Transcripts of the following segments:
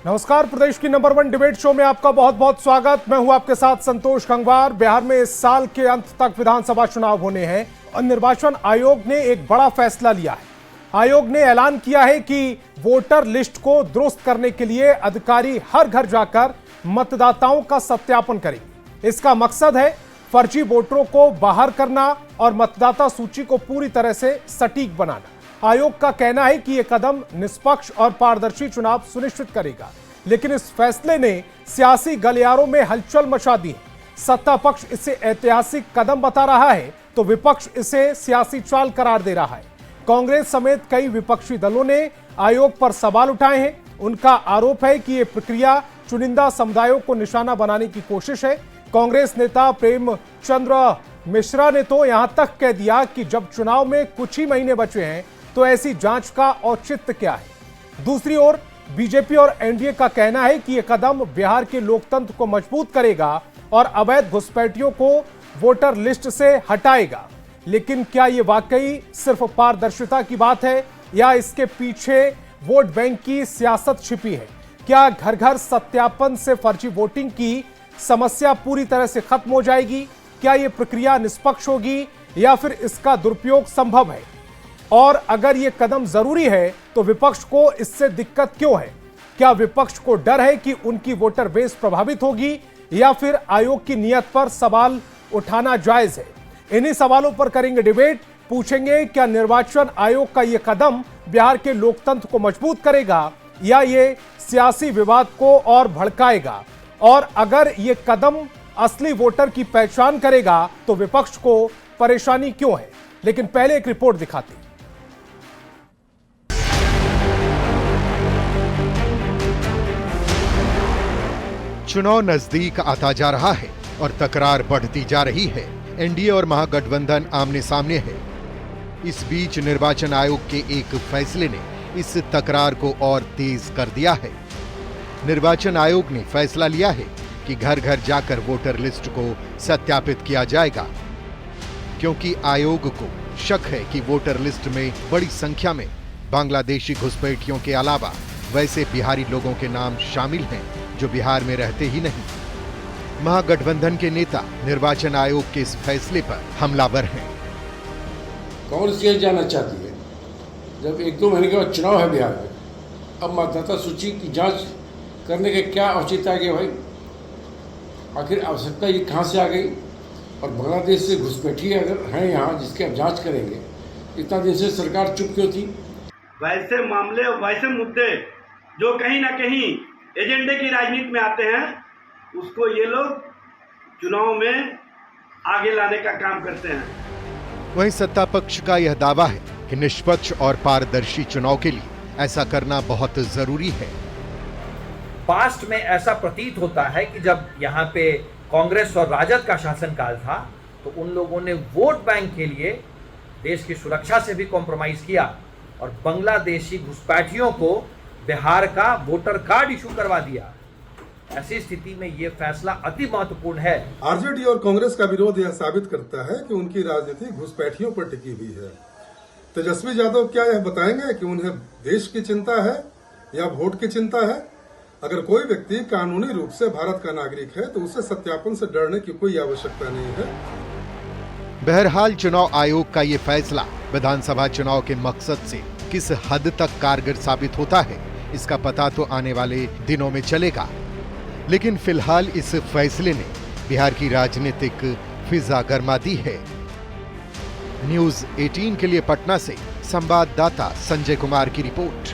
नमस्कार, प्रदेश की number 1 debate show में आपका बहुत बहुत स्वागत। मैं हूं आपके साथ संतोष गंगवार। बिहार में इस साल के अंत तक विधानसभा चुनाव होने हैं और निर्वाचन आयोग ने एक बड़ा फैसला लिया है। आयोग ने ऐलान किया है कि वोटर लिस्ट को दुरुस्त करने के लिए अधिकारी हर घर जाकर मतदाताओं का सत्यापन करेंगे। इसका मकसद है फर्जी वोटरों को बाहर करना और मतदाता सूची को पूरी तरह से सटीक बनाना। आयोग का कहना है कि यह कदम निष्पक्ष और पारदर्शी चुनाव सुनिश्चित करेगा, लेकिन इस फैसले ने सियासी गलियारों में हलचल मचा दी है। सत्ता पक्ष इसे ऐतिहासिक कदम बता रहा है तो विपक्ष इसे सियासी चाल करार दे रहा है। कांग्रेस समेत कई विपक्षी दलों ने आयोग पर सवाल उठाए हैं। उनका आरोप है कि यह प्रक्रिया चुनिंदा समुदायों को निशाना बनाने की कोशिश है। कांग्रेस नेता प्रेमचंद्र मिश्रा ने तो यहां तक कह दिया कि जब चुनाव में कुछ ही महीने बचे हैं तो ऐसी जांच का औचित्य क्या है। दूसरी ओर बीजेपी और एनडीए का कहना है कि यह कदम बिहार के लोकतंत्र को मजबूत करेगा और अवैध घुसपैठियों को वोटर लिस्ट से हटाएगा। लेकिन क्या यह वाकई सिर्फ पारदर्शिता की बात है या इसके पीछे वोट बैंक की सियासत छिपी है? क्या घर घर सत्यापन से फर्जी वोटिंग की समस्या पूरी तरह से खत्म हो जाएगी? क्या यह प्रक्रिया निष्पक्ष होगी या फिर इसका दुरुपयोग संभव है? और अगर यह कदम जरूरी है तो विपक्ष को इससे दिक्कत क्यों है? क्या विपक्ष को डर है कि उनकी वोटर बेस प्रभावित होगी या फिर आयोग की नीयत पर सवाल उठाना जायज है? इन्हीं सवालों पर करेंगे डिबेट। पूछेंगे क्या निर्वाचन आयोग का यह कदम बिहार के लोकतंत्र को मजबूत करेगा या यह सियासी विवाद को और भड़काएगा? और अगर यह कदम असली वोटर की पहचान करेगा तो विपक्ष को परेशानी क्यों है? लेकिन पहले एक रिपोर्ट दिखाते हैं। चुनाव नजदीक आता जा रहा है और तकरार बढ़ती जा रही है। एनडीए और महागठबंधन आमने सामने है। इस बीच निर्वाचन आयोग के एक फैसले ने इस तकरार को और तेज कर दिया है। निर्वाचन आयोग ने फैसला लिया है कि घर घर जाकर वोटर लिस्ट को सत्यापित किया जाएगा, क्योंकि आयोग को शक है कि वोटर लिस्ट में बड़ी संख्या में बांग्लादेशी घुसपैठियों के अलावा वैसे बिहारी लोगों के नाम शामिल हैं जो बिहार में रहते ही नहीं। महागठबंधन के नेता निर्वाचन आयोग के इस फैसले पर हमलावर हैं। कांग्रेस ये जानना चाहती है, जब 1-2 महीने के बाद चुनाव है बिहार में, अब मतदाता सूची की जांच करने के क्या औचित्य आ गया भाई? आखिर आवश्यकता ये कहाँ से आ गई? और बांग्लादेश से घुसपैठी अगर हैं यहाँ जिसकी आप जांच करेंगे, इतना दिन से सरकार चुप क्यों थी? वैसे मामले और वैसे मुद्दे जो कहीं ना कहीं एजेंडे की राजनीति में आते हैं, उसको ये लोग चुनाव में आगे लाने का काम करते हैं। वहीं सत्ता पक्ष का यह दावा है कि निष्पक्ष और पारदर्शी चुनाव के लिए ऐसा करना बहुत जरूरी है। पास्ट में ऐसा प्रतीत होता है कि जब यहाँ पे कांग्रेस और राजद का शासनकाल था तो उन लोगों ने वोट बैंक के लिए देश की सुरक्षा से भी कॉम्प्रोमाइज किया और बांग्लादेशी घुसपैठियों को बिहार का वोटर कार्ड इशू करवा दिया। ऐसी स्थिति में यह फैसला अति महत्वपूर्ण है। आरजेडी और कांग्रेस का विरोध यह साबित करता है कि उनकी राजनीति घुसपैठियों पर टिकी हुई है। तेजस्वी यादव क्या यह बताएंगे कि उन्हें देश की चिंता है या वोट की चिंता है? अगर कोई व्यक्ति कानूनी रूप से भारत का नागरिक है तो उसे सत्यापन से डरने की कोई आवश्यकता नहीं है। बहरहाल चुनाव आयोग का ये फैसला विधानसभा चुनाव के मकसद से किस हद तक कारगर साबित होता है, इसका पता तो आने वाले दिनों में चलेगा। लेकिन फिलहाल इस फैसले ने बिहार की राजनीतिक फिजा गरमा दी है। न्यूज़ 18 के लिए पटना से संवाददाता संजय कुमार की रिपोर्ट।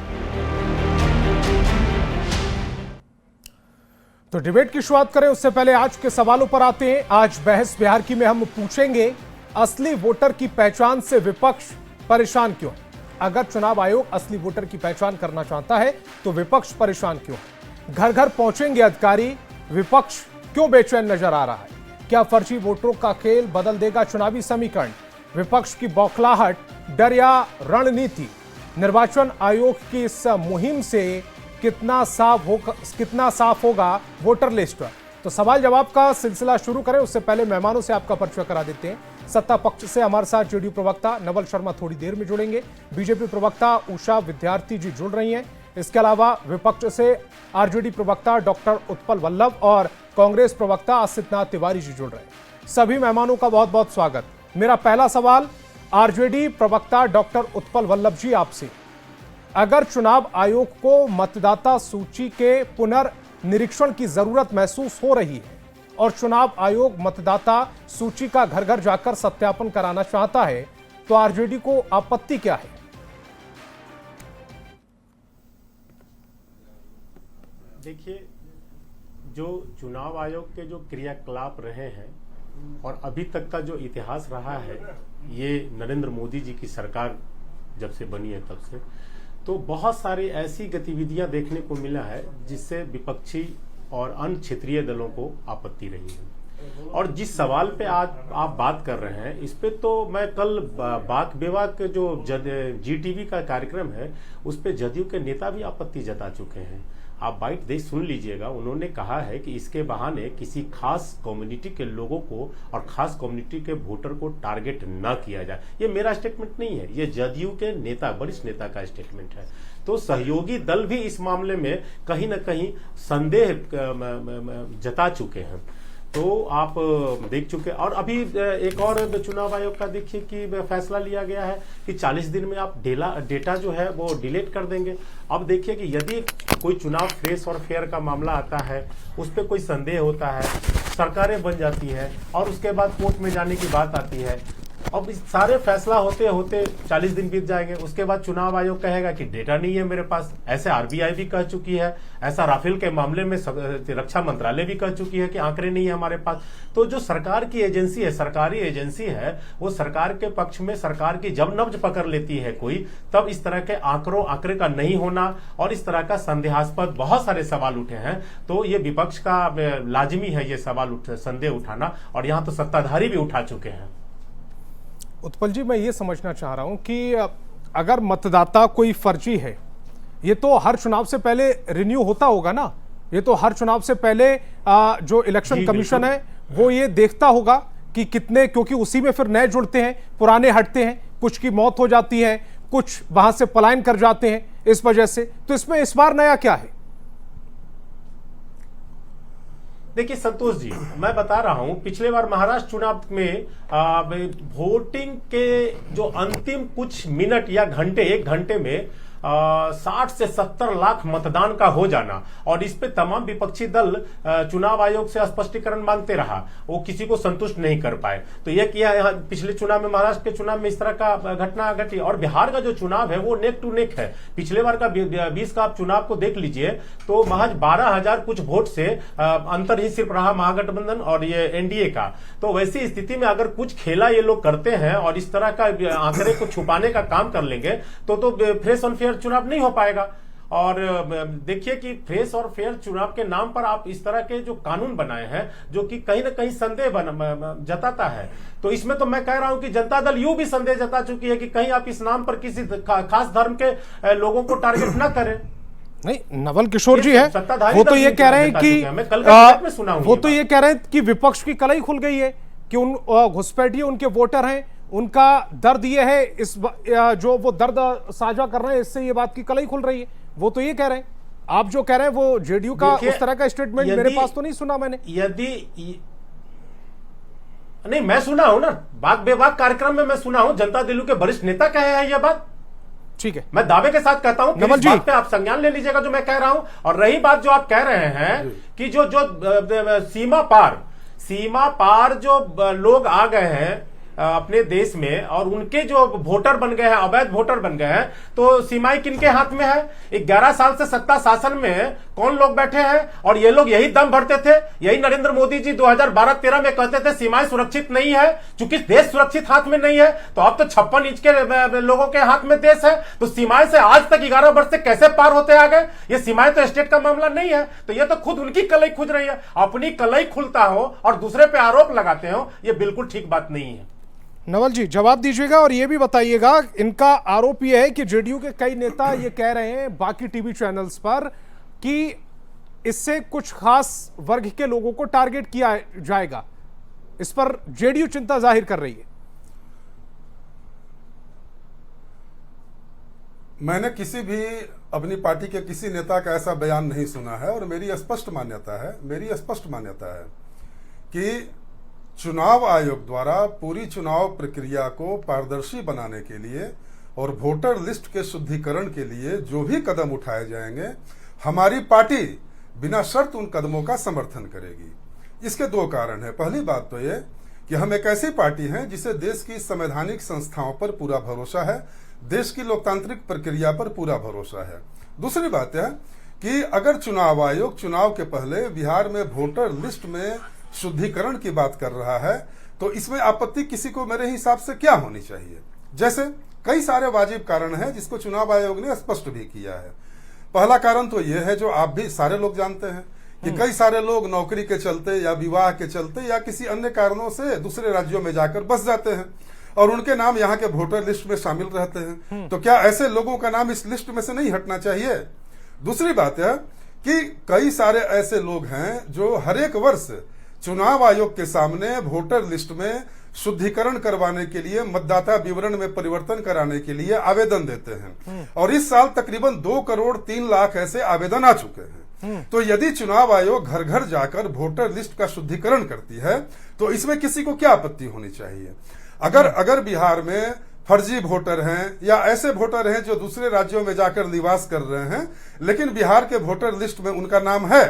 तो डिबेट की शुरुआत करें उससे पहले आज के सवालों पर आते हैं। आज बहस बिहार की में हम पूछेंगे, असली वोटर की पहचान से विपक्ष परेशान क्यों? अगर चुनाव आयोग असली वोटर की पहचान करना चाहता है तो विपक्ष परेशान क्यों? घर घर पहुंचेंगे अधिकारी, विपक्ष क्यों बेचैन नजर आ रहा है? क्या फर्जी वोटरों का खेल बदल देगा चुनावी समीकरण? विपक्ष की बौखलाहट, डर या रणनीति? निर्वाचन आयोग की इस मुहिम से कितना साफ होगा वोटर लिस्ट? तो सवाल जवाब का सिलसिला शुरू करें उससे पहले मेहमानों से आपका परिचय करा देते हैं। सत्ता पक्ष से हमारे साथ जेडीयू प्रवक्ता नवल शर्मा थोड़ी देर में जुड़ेंगे। बीजेपी प्रवक्ता उषा विद्यार्थी जी जुड़ रही हैं। इसके अलावा विपक्ष से आरजेडी प्रवक्ता डॉक्टर उत्पल वल्लभ और कांग्रेस प्रवक्ता आसितनाथ तिवारी जी जुड़ रहे हैं। सभी मेहमानों का बहुत बहुत स्वागत। मेरा पहला सवाल आरजेडी प्रवक्ता डॉक्टर उत्पल वल्लभ जी आपसे, अगर चुनाव आयोग को मतदाता सूची के पुनर्निरीक्षण की जरूरत महसूस हो रही है और चुनाव आयोग मतदाता सूची का घर घर जाकर सत्यापन कराना चाहता है, तो आरजेडी को आपत्ति क्या है? देखिए, जो चुनाव आयोग के जो क्रियाकलाप रहे हैं और अभी तक का जो इतिहास रहा है, ये नरेंद्र मोदी जी की सरकार जब से बनी है तब से, तो बहुत सारी ऐसी गतिविधियां देखने को मिला है जिससे विपक्षी और अन्य क्षेत्रीय दलों को आपत्ति रही है। और जिस सवाल पे आज आप बात कर रहे हैं, इस पे तो मैं कल बाक बेबाक जो GTV का कार्यक्रम है उस पे जदयू के नेता भी आपत्ति जता चुके हैं। आप बाइट देश सुन लीजिएगा। उन्होंने कहा है कि इसके बहाने किसी खास कम्युनिटी के लोगों को और खास कम्युनिटी के वोटर को टारगेट न किया जाए। ये मेरा स्टेटमेंट नहीं है, ये जदयू के नेता, वरिष्ठ नेता का स्टेटमेंट है। तो सहयोगी दल भी इस मामले में कहीं ना कहीं संदेह जता चुके हैं। तो आप देख चुके। और अभी एक और चुनाव आयोग का देखिए कि फैसला लिया गया है कि 40 दिन में आप डेटा जो है वो डिलीट कर देंगे। अब देखिए कि यदि कोई चुनाव फ्रेश और फेयर का मामला आता है, उस पर कोई संदेह होता है, सरकारें बन जाती है और उसके बाद कोर्ट में जाने की बात आती है। अब इस सारे फैसला होते होते 40 दिन बीत जाएंगे। उसके बाद चुनाव आयोग कहेगा कि डेटा नहीं है मेरे पास। ऐसे आरबीआई भी कह चुकी है, ऐसा राफेल के मामले में रक्षा मंत्रालय भी कह चुकी है कि आंकड़े नहीं है हमारे पास। तो जो सरकार की एजेंसी है, सरकारी एजेंसी है, वो सरकार के पक्ष में सरकार की जब नब्ज पकड़ लेती है कोई, तब इस तरह के आंकड़े का नहीं होना और इस तरह का संदेहास्पद बहुत सारे सवाल उठे हैं। तो ये विपक्ष का लाजिमी है ये सवाल संदेह उठाना, और यहाँ तो सत्ताधारी भी उठा चुके हैं। उत्पल जी, मैं ये समझना चाह रहा हूं कि अगर मतदाता कोई फर्जी है, ये तो हर चुनाव से पहले रिन्यू होता होगा ना। ये तो हर चुनाव से पहले जो इलेक्शन कमीशन है वो ये देखता होगा कि कितने, क्योंकि उसी में फिर नए जुड़ते हैं, पुराने हटते हैं, कुछ की मौत हो जाती है, कुछ वहां से पलायन कर जाते हैं इस वजह से। तो इसमें इस बार नया क्या है? देखिए संतोष जी, मैं बता रहा हूं, पिछले बार महाराष्ट्र चुनाव में वोटिंग के जो अंतिम कुछ मिनट या घंटे, 1 घंटे में 60 से 70 लाख मतदान का हो जाना, और इस पे तमाम विपक्षी दल चुनाव आयोग से स्पष्टीकरण मांगते रहा, वो किसी को संतुष्ट नहीं कर पाए। तो यह किया यहाँ पिछले चुनाव में, महाराष्ट्र के चुनाव में इस तरह का घटना घटी। और बिहार का जो चुनाव है वो नेक टू नेक है। पिछले बार का 20 का आप चुनाव को देख लीजिए तो महज 12,000 कुछ वोट से अंतर ही सिर्फ रहा महागठबंधन और ये एनडीए का। तो वैसी स्थिति में अगर कुछ खेला ये लोग करते हैं और इस तरह का आंकड़े को छुपाने का काम कर लेंगे तो फ्रेश और फेयर चुनाव नहीं हो पाएगा। और देखिए कि फ्रेश और फेयर चुनाव के नाम पर आप इस तरह के जो कानून बनाए हैं जो कि कहीं ना कहीं संदेह जताता है। तो इसमें तो मैं कह रहा हूं कि जनता दल यूं भी संदेह जता चुकी है कि कहीं आप इस नाम पर किसी खास धर्म के लोगों को टारगेट ना करें। नहीं, नवल किशोर जी है, वो तो ये कह रहे हैं कि वो तो ये कह रहे हैं कि विपक्ष की कलई खुल गई है कि उन घुसपैठिए उनके वोटर हैं, उनका दर्द ये है, इस जो वो दर्द साझा कर रहे हैं, इससे ये बात की कलई खुल रही है। वो तो ये कह रहे हैं। आप जो कह रहे हैं वो जेडीयू का उस तरह का स्टेटमेंट मेरे पास तो नहीं सुना मैंने। नहीं, मैं सुना हूं ना, बाग बेबाक कार्यक्रम में मैं सुना हूं, जनता दल के वरिष्ठ नेता कहे हैं यह बात। ठीक है, मैं दावे के साथ कहता हूं, इस बात पे आप संज्ञान ले लीजिएगा जो मैं कह रहा हूं। और रही बात जो आप कह रहे हैं कि जो सीमा पार जो लोग आ गए हैं अपने देश में और उनके जो वोटर बन गए हैं, अवैध वोटर बन गए हैं, तो सीमाएं किनके हाथ में है? 11 साल से सत्ता शासन में कौन लोग बैठे हैं? और ये लोग यही दम भरते थे, यही नरेंद्र मोदी जी 2012-13 में कहते थे सीमाएं सुरक्षित नहीं है। चूंकि देश सुरक्षित हाथ में नहीं है, तो अब तो 56 इंच के लोगों के हाथ में देश है। तो सीमाएं से आज तक 11 वर्ष से कैसे पार होते आ गए? ये सीमाएं तो स्टेट का मामला नहीं है। तो ये तो खुद उनकी कलई खुज रही है। अपनी कलई खुलता हो और दूसरे पे आरोप लगाते हो, ये बिल्कुल ठीक बात नहीं है। नवल जी जवाब दीजिएगा और ये भी बताइएगा, इनका आरोप ये है कि जेडीयू के कई नेता ये कह रहे हैं बाकी टीवी चैनल्स पर कि इससे कुछ खास वर्ग के लोगों को टारगेट किया जाएगा। इस पर जेडीयू चिंता जाहिर कर रही है। मैंने किसी भी अपनी पार्टी के किसी नेता का ऐसा बयान नहीं सुना है और मेरी स्पष्ट मान्यता है कि चुनाव आयोग द्वारा पूरी चुनाव प्रक्रिया को पारदर्शी बनाने के लिए और वोटर लिस्ट के शुद्धिकरण के लिए जो भी कदम उठाए जाएंगे, हमारी पार्टी बिना शर्त उन कदमों का समर्थन करेगी। इसके दो कारण हैं। पहली बात तो ये कि हम एक ऐसी पार्टी हैं जिसे देश की संवैधानिक संस्थाओं पर पूरा भरोसा है, देश की लोकतांत्रिक प्रक्रिया पर पूरा भरोसा है। दूसरी बात है कि अगर चुनाव आयोग चुनाव के पहले बिहार में वोटर लिस्ट में शुद्धिकरण की बात कर रहा है तो इसमें आपत्ति किसी को मेरे हिसाब से क्या होनी चाहिए। जैसे कई सारे वाजिब कारण हैं जिसको चुनाव आयोग ने स्पष्ट भी किया है। पहला कारण तो यह है जो आप भी सारे लोग जानते हैं कि कई सारे लोग नौकरी के चलते या विवाह के चलते या किसी अन्य कारणों से दूसरे राज्यों में जाकर बस जाते हैं और उनके नाम यहाँ के वोटर लिस्ट में शामिल रहते हैं। तो क्या ऐसे लोगों का नाम इस लिस्ट में से नहीं हटना चाहिए? दूसरी बात है कि कई सारे ऐसे लोग हैं जो हर एक वर्ष चुनाव आयोग के सामने वोटर लिस्ट में शुद्धिकरण करवाने के लिए, मतदाता विवरण में परिवर्तन कराने के लिए आवेदन देते हैं और इस साल तकरीबन 2 करोड़ 3 लाख ऐसे आवेदन आ चुके हैं। तो यदि चुनाव आयोग घर घर जाकर वोटर लिस्ट का शुद्धिकरण करती है तो इसमें किसी को क्या आपत्ति होनी चाहिए? अगर बिहार में फर्जी वोटर हैं या ऐसे वोटर हैं जो दूसरे राज्यों में जाकर निवास कर रहे हैं लेकिन बिहार के वोटर लिस्ट में उनका नाम है,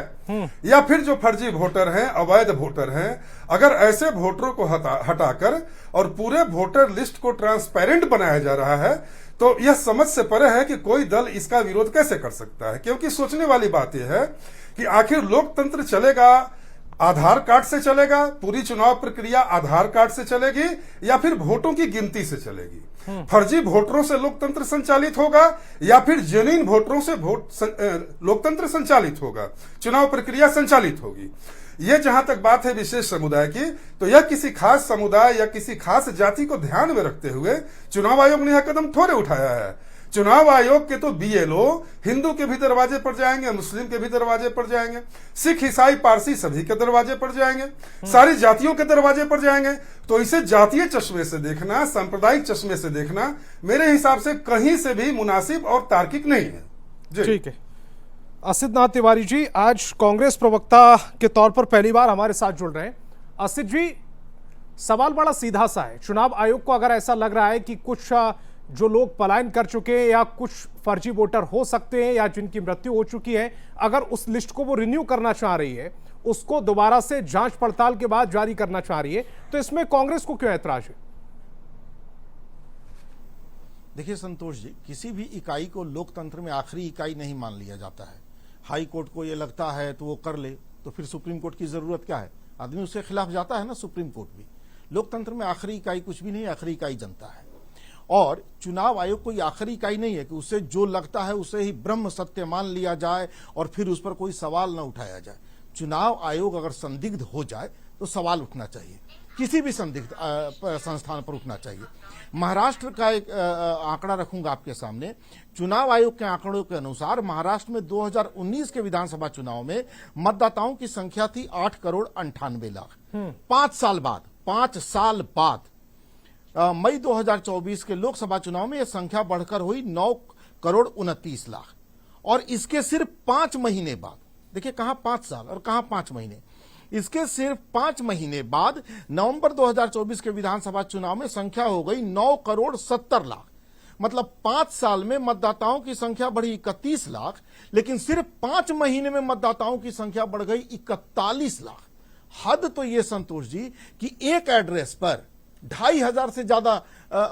या फिर जो फर्जी वोटर हैं, अवैध वोटर हैं, अगर ऐसे वोटरों को हटाकर और पूरे वोटर लिस्ट को ट्रांसपेरेंट बनाया जा रहा है तो यह समझ से परे है कि कोई दल इसका विरोध कैसे कर सकता है। क्योंकि सोचने वाली बात यह है कि आखिर लोकतंत्र चलेगा आधार कार्ड से चलेगा, पूरी चुनाव प्रक्रिया आधार कार्ड से चलेगी या फिर वोटों की गिनती से चलेगी? फर्जी वोटरों से लोकतंत्र संचालित होगा या फिर जेन्युइन वोटरों से लोकतंत्र संचालित होगा, चुनाव प्रक्रिया संचालित होगी? ये जहां तक बात है विशेष समुदाय की, तो यह किसी खास समुदाय या किसी खास जाति को ध्यान में रखते हुए चुनाव आयोग ने यह कदम थोड़े उठाया है। चुनाव आयोग के तो बीएलओ हिंदू के भी दरवाजे पर जाएंगे, मुस्लिम के भी दरवाजे पर जाएंगे, सिख, ईसाई, पारसी सभी के दरवाजे पर जाएंगे, सारी जातियों के दरवाजे पर जाएंगे। तो इसे जातीय चश्मे से देखना, सांप्रदायिक चश्मे से देखना मेरे हिसाब से कहीं से भी मुनासिब और तार्किक नहीं है। ठीक है। असित नाथ तिवारी जी आज कांग्रेस प्रवक्ता के तौर पर पहली बार हमारे साथ जुड़ रहे हैं। असित जी, सवाल बड़ा सीधा सा है। चुनाव आयोग को अगर ऐसा लग रहा है कि कुछ जो लोग पलायन कर चुके हैं या कुछ फर्जी वोटर हो सकते हैं या जिनकी मृत्यु हो चुकी है, अगर उस लिस्ट को वो रिन्यू करना चाह रही है, उसको दोबारा से जांच पड़ताल के बाद जारी करना चाह रही है, तो इसमें कांग्रेस को क्यों ऐतराज है? देखिए संतोष जी, किसी भी इकाई को लोकतंत्र में आखिरी इकाई नहीं मान लिया जाता है। हाई कोर्ट को ये लगता है तो वो कर ले, तो फिर सुप्रीम कोर्ट की जरूरत क्या है? आदमी उसके खिलाफ जाता है ना सुप्रीम कोर्ट भी। लोकतंत्र में आखिरी इकाई कुछ भी नहीं, आखिरी इकाई जनता है। और चुनाव आयोग कोई आखिरी इकाई नहीं है कि उसे जो लगता है उसे ही ब्रह्म सत्य मान लिया जाए और फिर उस पर कोई सवाल न उठाया जाए। चुनाव आयोग अगर संदिग्ध हो जाए तो सवाल उठना चाहिए, किसी भी संदिग्ध संस्थान पर उठना चाहिए। महाराष्ट्र का एक आंकड़ा रखूंगा आपके सामने। चुनाव आयोग के आंकड़ों के अनुसार महाराष्ट्र में 2019 के विधानसभा चुनाव में मतदाताओं की संख्या थी 8 करोड़ 98 लाख। 5 साल बाद मई 2024 के लोकसभा चुनाव में यह संख्या बढ़कर हुई 9 करोड़ 29 लाख। और इसके सिर्फ 5 महीने बाद, देखिए कहां 5 साल और कहां 5 महीने, इसके सिर्फ 5 महीने बाद नवंबर 2024 के विधानसभा चुनाव में संख्या हो गई 9 करोड़ 70 लाख। मतलब 5 साल में मतदाताओं की संख्या बढ़ी 31 लाख, लेकिन सिर्फ 5 महीने में मतदाताओं की संख्या बढ़ गई 41 लाख। हद तो यह संतोष जी कि एक एड्रेस पर 2,500 से ज्यादा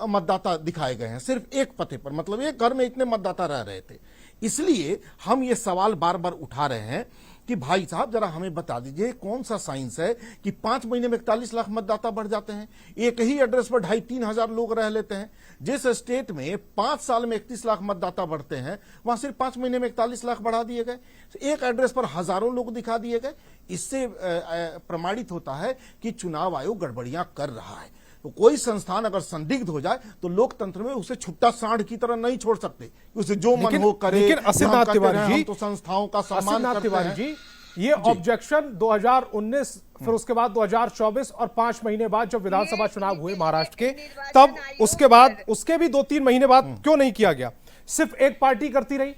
मतदाता दिखाए गए हैं, सिर्फ एक पते पर। मतलब एक घर में इतने मतदाता रह रहे थे। इसलिए हम ये सवाल बार बार उठा रहे हैं कि भाई साहब जरा हमें बता दीजिए कौन सा साइंस है कि 5 महीने में 41 लाख मतदाता बढ़ जाते हैं, एक ही एड्रेस पर 2,500-3 हजार लोग रह लेते हैं। जिस स्टेट में 5 साल में 31 लाख मतदाता बढ़ते हैं वहां सिर्फ 5 महीने में 41 लाख बढ़ा दिए गए, एक एड्रेस पर हजारों लोग दिखा दिए गए। इससे प्रमाणित होता है कि चुनाव आयोग गड़बड़ियां कर रहा है। तो कोई संस्थान अगर संदिग्ध हो जाए तो लोकतंत्र में उसे छुट्टा सांड की तरह नहीं छोड़ सकते, उसे जो मन हो करे। लेकिन असित तिवारी जी, हम तो संस्थाओं का सम्मान करते हैं। जी, ये ऑब्जेक्शन 2019 फिर उसके बाद 2024 और 5 महीने बाद जब विधानसभा चुनाव हुए महाराष्ट्र के, तब उसके बाद उसके भी 2-3 महीने बाद क्यों नहीं किया गया? सिर्फ एक पार्टी करती रही?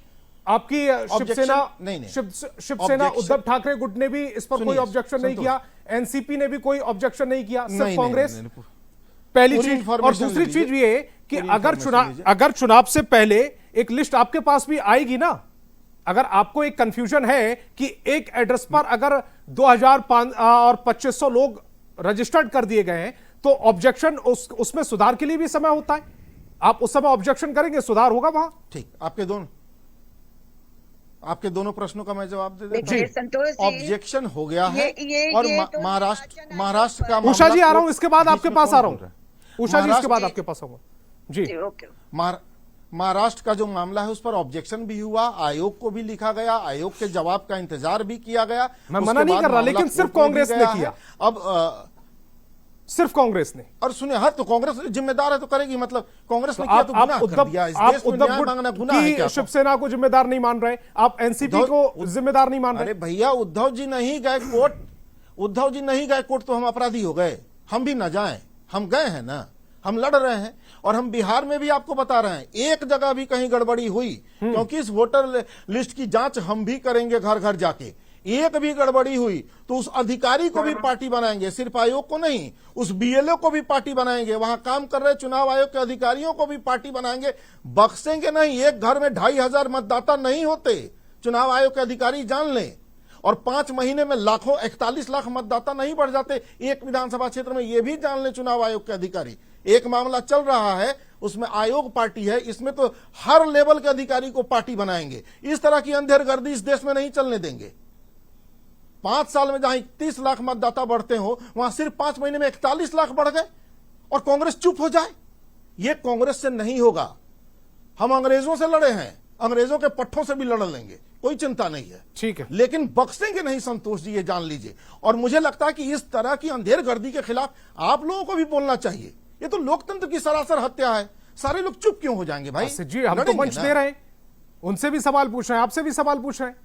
आपकी शिवसेना नहीं। शिवसेना उद्धव ठाकरे गुट ने भी इस पर कोई ऑब्जेक्शन नहीं किया, एनसीपी ने भी कोई ऑब्जेक्शन नहीं किया, सिर्फ कांग्रेस। पहली चीज। और दूसरी चीज ये कि अगर चुनाव से पहले एक लिस्ट आपके पास भी आएगी ना, अगर आपको एक कंफ्यूजन है कि एक एड्रेस पर अगर 2005 और 2500 लोग रजिस्टर्ड कर दिए गए हैं, तो ऑब्जेक्शन उसमें सुधार के लिए भी समय होता है। आप उस समय ऑब्जेक्शन करेंगे, सुधार होगा वहां। ठीक, आपके दोनों प्रश्नों का मैं जवाब दे देता हूं। संतोष जी, ऑब्जेक्शन हो गया है और तो महाराष्ट्र का उषा जी आ रहा हूं, इसके बाद बीच आपके में पास कौन आ रहा बोल रहा हूं। उषा जी इसके बाद आपके पास आऊंगा जी। महाराष्ट्र का जो मामला है उस पर ऑब्जेक्शन भी हुआ, आयोग को भी लिखा गया, आयोग के जवाब का इंतजार भी किया गया। मैं मना नहीं कर रहा, लेकिन सिर्फ कांग्रेस ने किया। अब सिर्फ कांग्रेस ने। और सुनिए, हर तो कांग्रेस जिम्मेदार है तो करेगी, मतलब कांग्रेस ने किया तो गुनाह कर दिया। इस देश में न्याय मांगना गुनाह है क्या? शिवसेना को जिम्मेदार नहीं मान रहे, आप एनसीपी को जिम्मेदार नहीं मान रहे? अरे भैया, उद्धव जी नहीं गए कोर्ट तो हम अपराधी हो गए? हम भी न जाएं, हम गए हैं ना, हम लड़ रहे हैं। और हम बिहार में भी आपको बता रहे हैं, एक जगह भी कहीं गड़बड़ी हुई, क्योंकि इस वोटर लिस्ट की जांच हम भी करेंगे घर घर जाके, एक भी गड़बड़ी हुई तो उस अधिकारी को भी पार्टी बनाएंगे, सिर्फ आयोग को नहीं, उस बीएलओ को भी पार्टी बनाएंगे, वहां काम कर रहे चुनाव आयोग के अधिकारियों को भी पार्टी बनाएंगे, बख्शेंगे नहीं। एक घर में 2500 मतदाता नहीं होते, चुनाव आयोग के अधिकारी जान लें। और 5 महीने में लाखों 41 लाख मतदाता नहीं बढ़ जाते एक विधानसभा क्षेत्र में, यह भी जान लें चुनाव आयोग के अधिकारी। एक मामला चल रहा है, उसमें आयोग पार्टी है, इसमें तो हर लेवल के अधिकारी को पार्टी बनाएंगे। इस तरह की अंधेरगर्दी इस देश में नहीं चलने देंगे। 5 साल में जहां 31 लाख मतदाता बढ़ते हो, वहां सिर्फ 5 महीने में 41 लाख बढ़ गए और कांग्रेस चुप हो जाए। यह कांग्रेस से नहीं होगा। हम अंग्रेजों से लड़े हैं, अंग्रेजों के पट्टों से भी लड़ लेंगे, कोई चिंता नहीं है। ठीक है, लेकिन बख्शेंगे नहीं संतोष जी, ये जान लीजिए। और मुझे लगता है कि इस तरह की अंधेरगर्दी के खिलाफ आप लोगों को भी बोलना चाहिए। ये तो लोकतंत्र की सरासर हत्या है। सारे लोग चुप क्यों हो जाएंगे भाई? जी, हम तो मंच दे रहे हैं, उनसे भी सवाल पूछ रहे हैं, आपसे भी सवाल पूछ रहे हैं।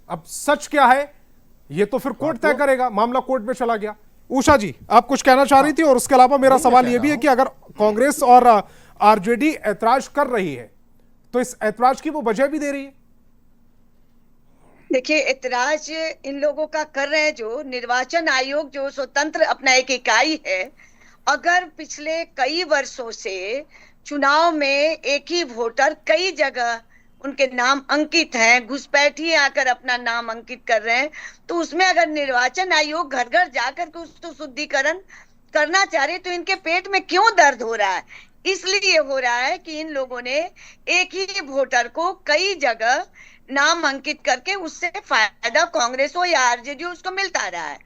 अब सच क्या है ये तो फिर कोर्ट तय करेगा। मामला कोर्ट में चला गया। उषा जी, आप कुछ कहना चाह रही थी? और उसके अलावा मेरा सवाल यह भी है कि अगर कांग्रेस और आरजेडी ऐतराज कर रही है तो इस ऐतराज की वो वजह भी दे रही है। देखिए, ऐतराज इन लोगों का कर रहे हैं जो निर्वाचन आयोग जो स्वतंत्र अपना एक इकाई है। अगर पिछले कई वर्षों से चुनाव में एक ही वोटर कई जगह उनके नाम अंकित हैं, घुसपैठी आकर अपना नाम अंकित कर रहे हैं, तो उसमें अगर निर्वाचन आयोग घर घर जाकर के उसको शुद्धिकरण करना चाह रहे तो इनके पेट में क्यों दर्द हो रहा है? इसलिए हो रहा है कि इन लोगों ने एक ही वोटर को कई जगह नाम अंकित करके उससे फायदा कांग्रेस हो या आरजेडी उसको मिलता रहा है।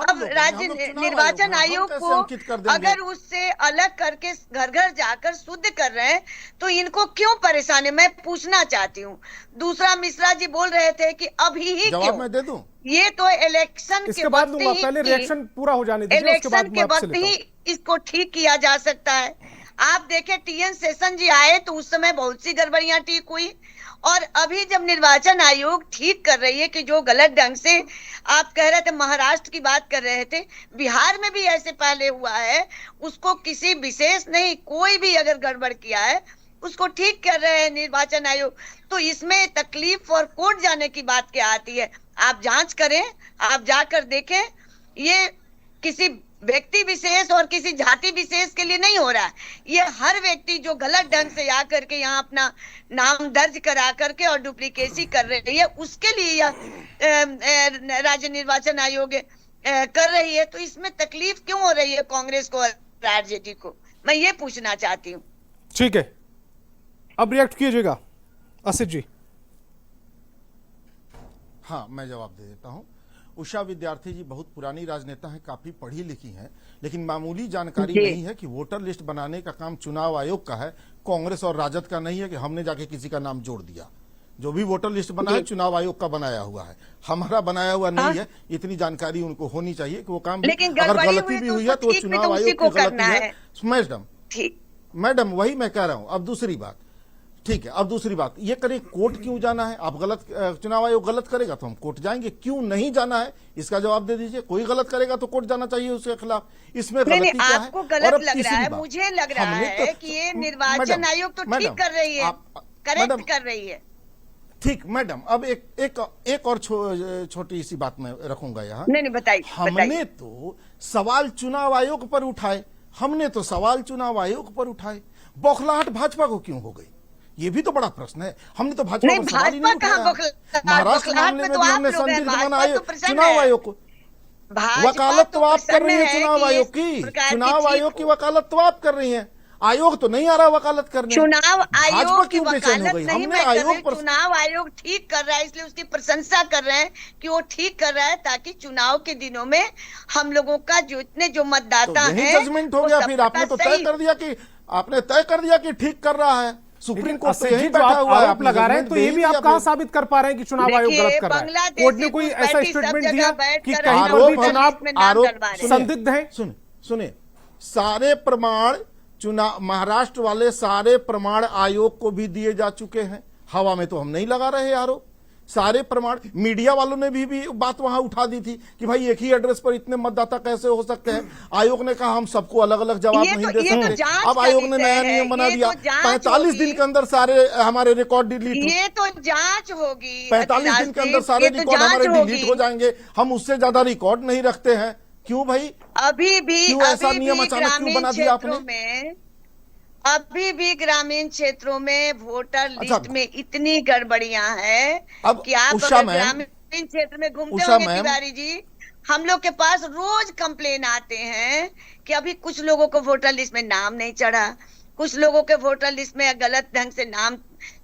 अब राज्य निर्वाचन आयोग को अगर उससे अलग करके घर घर जाकर शुद्ध कर रहे हैं तो इनको क्यों परेशानी? मैं पूछना चाहती हूँ। दूसरा, मिश्रा जी बोल रहे थे कि अभी ही क्यों? मैं दे दूं? ये तो इलेक्शन के वक्त ही, पहले रिएक्शन पूरा हो जाने दीजिए, इलेक्शन के वक्त ही इसको ठीक किया जा सकता है। आप देखें, टीएन शेषन जी आए तो उस समय बहुत सी गड़बड़ियां ठीक हुई, और अभी जब निर्वाचन आयोग ठीक कर रही है कि जो गलत ढंग से आप कह रहे थे, महाराष्ट्र की बात कर रहे थे, बिहार में भी ऐसे पहले हुआ है, उसको किसी विशेष नहीं, कोई भी अगर गड़बड़ किया है उसको ठीक कर रहे हैं निर्वाचन आयोग। तो इसमें तकलीफ और कोर्ट जाने की बात क्या आती है? आप जांच करें, आप जाकर देखें। ये किसी व्यक्ति विशेष और किसी जाति विशेष के लिए नहीं हो रहा है। ये हर व्यक्ति जो गलत ढंग से आकर के यहाँ अपना नाम दर्ज करा करके और डुप्लीकेसी कर रही है, उसके लिए राज्य निर्वाचन आयोग कर रही है। तो इसमें तकलीफ क्यों हो रही है कांग्रेस को और आरजेडी को? मैं ये पूछना चाहती हूँ। ठीक है, अब रिएक्ट कीजिएगा असित जी। हाँ, मैं जवाब दे देता हूं। उषा विद्यार्थी जी बहुत पुरानी राजनेता हैं, काफी पढ़ी लिखी हैं, लेकिन मामूली जानकारी नहीं है कि वोटर लिस्ट बनाने का काम चुनाव आयोग का है, कांग्रेस और राजद का नहीं है कि हमने जाके किसी का नाम जोड़ दिया। जो भी वोटर लिस्ट बना है चुनाव आयोग का बनाया हुआ है, हमारा बनाया हुआ नहीं है। इतनी जानकारी उनको होनी चाहिए कि वो काम अगर गलती भी हुई है तो चुनाव आयोग की गलती है। मैडम वही मैं कह रहा हूं। अब दूसरी बात, ठीक है। अब दूसरी बात ये करें, कोर्ट क्यों जाना है? आप गलत, चुनाव आयोग गलत करेगा तो हम कोर्ट जाएंगे, क्यों नहीं जाना है इसका जवाब दे दीजिए। कोई गलत करेगा तो कोर्ट जाना चाहिए उसके खिलाफ, इसमें गलती क्या है? आपको गलत लग रहा है, मुझे लग रहा है कि ये निर्वाचन आयोग तो ठीक कर रही है, करेक्ट कर रही है। ठीक मैडम, अब एक और छोटी सी बात मैं रखूंगा यहाँ। नहीं बताइए। हमने तो सवाल चुनाव आयोग पर उठाए, बौखलाहट भाजपा को क्यों हो गई, ये भी तो बड़ा प्रश्न है। हमने तो भाजपा को सवाल ही नहीं उठाया। महाराष्ट्र मामले में भी हमने संदिग्ध बनाया चुनाव आयोग को। वकालत तो आप कर रही है चुनाव आयोग की, चुनाव आयोग की वकालत तो आप कर रही हैं, आयोग तो नहीं आ रहा वकालत करने। चुनाव आयोग की वकालत नहीं मैं कर रही, चुनाव आयोग ठीक कर रहा है, इसलिए उसकी प्रशंसा कर रहे हैं कि वो ठीक कर रहा है, ताकि चुनाव के दिनों में हम लोगों का जो मतदाता है जजमेंट हो गया। फिर आपने तो तय कर दिया कि ठीक कर रहा है, सुप्रीम कोर्ट से यही बैठा हुआ है, आप लगा रहे हैं, तो ये भी आप कहां साबित कर पा रहे हैं कि चुनाव आयोग गलत कर रहा है? कोर्ट ने कोई ऐसा स्टेटमेंट दिया कि कहीं पर भी चुनाव संदिग्ध है? सुनिए, सारे प्रमाण चुनाव महाराष्ट्र वाले सारे प्रमाण आयोग को भी दिए जा चुके हैं। हवा में तो हम नहीं लगा रहे आरोप, सारे प्रमाण। मीडिया वालों ने भी बात वहां उठा दी थी कि भाई एक ही एड्रेस पर इतने मतदाता कैसे हो सकते हैं। आयोग ने कहा हम सबको अलग अलग जवाब नहीं दे सकते। अब आयोग ने नया नियम बना दिया, 45 दिन के अंदर सारे हमारे रिकॉर्ड डिलीट। ये तो जांच होगी, 45 दिन के अंदर सारे रिकॉर्ड हमारे डिलीट हो जाएंगे। हम उससे ज्यादा रिकॉर्ड नहीं रखते हैं। क्यों भाई? अभी भी ऐसा नियम अचानक क्यों बना दिया आपने? अभी भी ग्रामीण क्षेत्रों में वोटर लिस्ट में इतनी गड़बड़ियां हैं कि आप अगर ग्रामीण क्षेत्र में घूमते होंगे तिवारी जी, हम लोग के पास रोज कंप्लेन आते हैं कि अभी कुछ लोगों को वोटर लिस्ट में नाम नहीं चढ़ा, कुछ लोगों के वोटर लिस्ट में गलत ढंग से नाम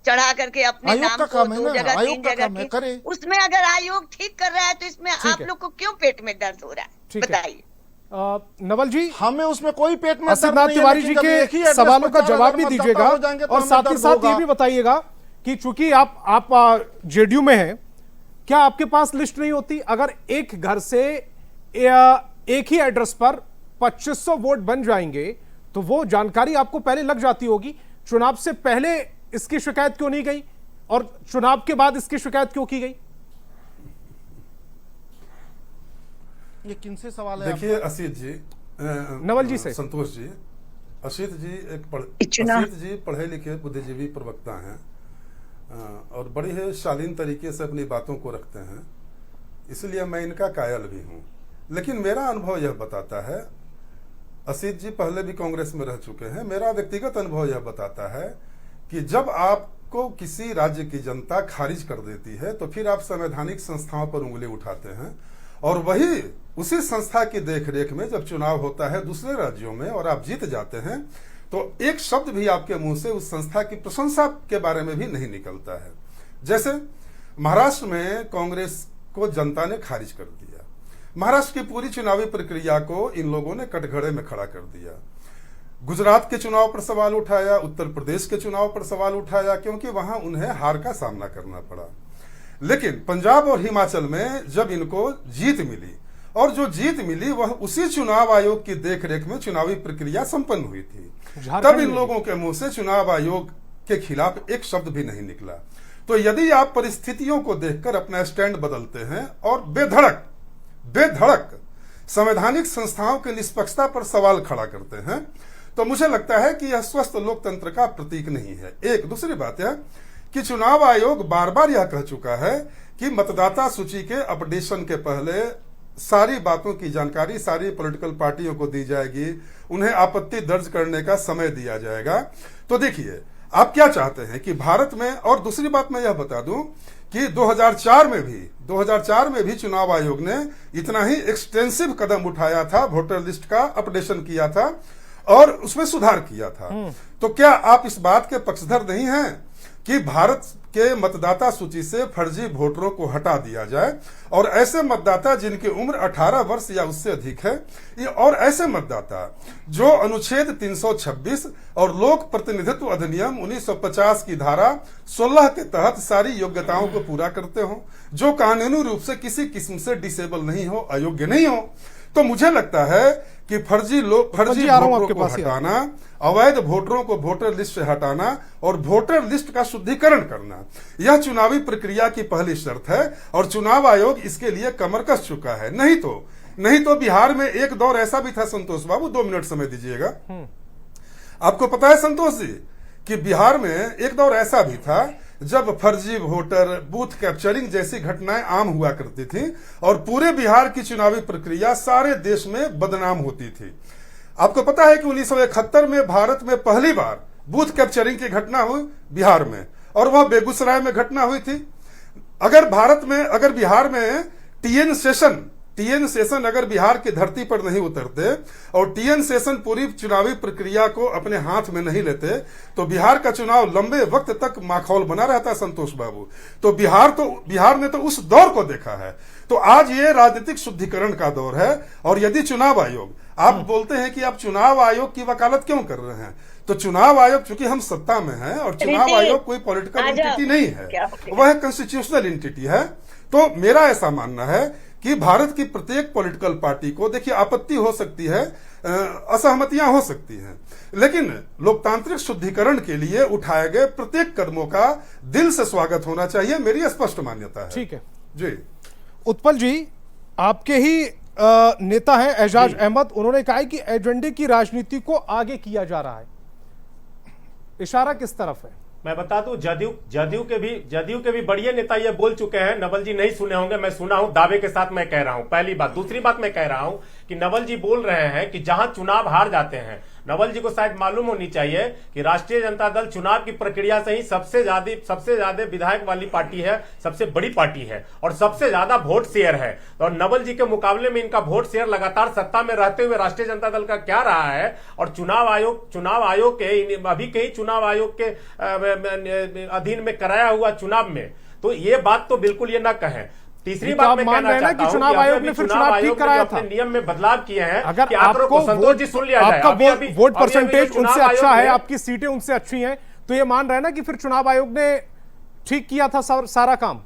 चढ़ा करके अपने नाम को 2 जगह 3 जगह, उसमें अगर आयोग ठीक कर रहा है तो इसमें आप लोग को क्यों पेट में दर्द हो रहा है, बताइए। नवल जी, हमें उसमें कोई पेट में सिद्धार्थ तिवारी जी के सवालों का जवाब भी दीजिएगा और साथ ही साथ ये भी बताइएगा कि चूंकि आप जेडीयू में हैं, क्या आपके पास लिस्ट नहीं होती? अगर एक घर से एक ही एड्रेस पर 2500 वोट बन जाएंगे तो वो जानकारी आपको पहले लग जाती होगी। चुनाव से पहले इसकी शिकायत क्यों नहीं गई और चुनाव के बाद इसकी शिकायत क्यों की गई? ये किनसे सवाल है? देखिए असित जी, नवल जी से। संतोष जी, असित जी पढ़े लिखे बुद्धिजीवी प्रवक्ता हैं और बड़ी ही शालीन तरीके से अपनी बातों को रखते हैं, इसलिए मैं इनका कायल भी हूं। लेकिन मेरा अनुभव यह बताता है, असित जी पहले भी कांग्रेस में रह चुके हैं, मेरा व्यक्तिगत अनुभव यह बताता है कि जब आपको किसी राज्य की जनता खारिज कर देती है तो फिर आप संवैधानिक संस्थाओं पर उंगली उठाते हैं और वही उसी संस्था की देखरेख में जब चुनाव होता है दूसरे राज्यों में और आप जीत जाते हैं तो एक शब्द भी आपके मुंह से उस संस्था की प्रशंसा के बारे में भी नहीं निकलता है। जैसे महाराष्ट्र में कांग्रेस को जनता ने खारिज कर दिया, महाराष्ट्र की पूरी चुनावी प्रक्रिया को इन लोगों ने कटघरे में खड़ा कर दिया। गुजरात के चुनाव पर सवाल उठाया, उत्तर प्रदेश के चुनाव पर सवाल उठाया, क्योंकि वहां उन्हें हार का सामना करना पड़ा। लेकिन पंजाब और हिमाचल में जब इनको जीत मिली और जो जीत मिली वह उसी चुनाव आयोग की देखरेख में चुनावी प्रक्रिया संपन्न हुई थी, तब इन लोगों के मुंह से चुनाव आयोग के खिलाफ एक शब्द भी नहीं निकला। तो यदि आप परिस्थितियों को देखकर अपना स्टैंड बदलते हैं और बेधड़क संवैधानिक संस्थाओं की निष्पक्षता पर सवाल खड़ा करते हैं तो मुझे लगता है कि यह स्वस्थ लोकतंत्र का प्रतीक नहीं है। एक दूसरी बात है कि चुनाव आयोग बार बार यह कह चुका है कि मतदाता सूची के अपडेशन के पहले सारी बातों की जानकारी सारी पॉलिटिकल पार्टियों को दी जाएगी, उन्हें आपत्ति दर्ज करने का समय दिया जाएगा। तो देखिए आप क्या चाहते हैं कि भारत में, और दूसरी बात मैं यह बता दूं कि 2004 में भी चुनाव आयोग ने इतना ही एक्सटेंसिव कदम उठाया था, वोटर लिस्ट का अपडेशन किया था और उसमें सुधार किया था। तो क्या आप इस बात के पक्षधर नहीं हैं कि भारत के मतदाता सूची से फर्जी वोटरों को हटा दिया जाए और ऐसे मतदाता जिनकी उम्र 18 वर्ष या उससे अधिक है और ऐसे मतदाता जो अनुच्छेद 326 और लोक प्रतिनिधित्व अधिनियम 1950 की धारा 16 के तहत सारी योग्यताओं को पूरा करते हो, जो कानूनी रूप से किसी किस्म से डिसेबल नहीं हो, अयोग्य नहीं हो, तो मुझे लगता है कि फर्जी वोटरों को हटाना, अवैध वोटरों को वोटर लिस्ट से हटाना और वोटर लिस्ट का शुद्धिकरण करना, यह चुनावी प्रक्रिया की पहली शर्त है और चुनाव आयोग इसके लिए कमर कस चुका है। नहीं तो बिहार में एक दौर ऐसा भी था, संतोष बाबू 2 मिनट समय दीजिएगा, आपको पता है संतोष जी कि बिहार में एक दौर ऐसा भी था जब फर्जी वोटर, बूथ कैप्चरिंग जैसी घटनाएं आम हुआ करती थी और पूरे बिहार की चुनावी प्रक्रिया सारे देश में बदनाम होती थी। आपको पता है कि 1971 में भारत में पहली बार बूथ कैप्चरिंग की घटना हुई बिहार में, और वह बेगूसराय में घटना हुई थी। अगर बिहार में टीएन सेशन अगर बिहार की धरती पर नहीं उतरते और टीएन सेशन पूरी चुनावी प्रक्रिया को अपने हाथ में नहीं लेते तो बिहार का चुनाव लंबे वक्त तक माखौल बना रहता, संतोष बाबू। तो बिहार ने तो उस दौर को देखा है। तो आज ये राजनीतिक शुद्धिकरण का दौर है। और यदि चुनाव आयोग, आप बोलते हैं कि आप चुनाव आयोग की वकालत क्यों कर रहे हैं, तो चुनाव आयोग, चूंकि हम सत्ता में हैं और चुनाव आयोग कोई पॉलिटिकल एंटिटी नहीं है, वह कॉन्स्टिट्यूशनल एंटिटी है। तो मेरा ऐसा मानना है कि भारत की प्रत्येक पॉलिटिकल पार्टी को, देखिए आपत्ति हो सकती है, असहमतियां हो सकती हैं, लेकिन लोकतांत्रिक शुद्धिकरण के लिए उठाए गए प्रत्येक कदमों का दिल से स्वागत होना चाहिए, मेरी स्पष्ट मान्यता है। ठीक है जी। उत्पल जी, आपके ही नेता हैं एजाज अहमद, उन्होंने कहा है कि एजेंडे की राजनीति को आगे किया जा रहा है, इशारा किस तरफ है? मैं बता दूं, जदयू के भी बड़े नेता ये बोल चुके हैं। नवल जी नहीं सुने होंगे, मैं सुना हूं, दावे के साथ मैं कह रहा हूं। पहली बात। दूसरी बात मैं कह रहा हूं कि नवल जी बोल रहे हैं कि जहां चुनाव हार जाते हैं, नवल जी को शायद मालूम होनी चाहिए कि राष्ट्रीय जनता दल चुनाव की प्रक्रिया से ही सबसे ज्यादा विधायक वाली पार्टी है, सबसे बड़ी पार्टी है और सबसे ज्यादा वोट शेयर है। और नवल जी के मुकाबले में इनका वोट शेयर लगातार सत्ता में रहते हुए राष्ट्रीय जनता दल का क्या रहा है, और चुनाव आयोग के अभी के ही चुनाव आयोग के अधीन में कराया हुआ चुनाव में, तो ये बात तो बिल्कुल ये न कहें। तीसरी बात मैं कहना चाहता हूं चुनाव आयोग ने फिर चुनाव ठीक कराया था, नियम में बदलाव किए हैं। अगर आपको संतोष जी सुन लिया जाए, आपका वोट परसेंटेज उनसे अच्छा है, आपकी सीटें उनसे अच्छी हैं, तो ये मान रहे हैं ना कि फिर चुनाव आयोग ने ठीक किया था सारा काम,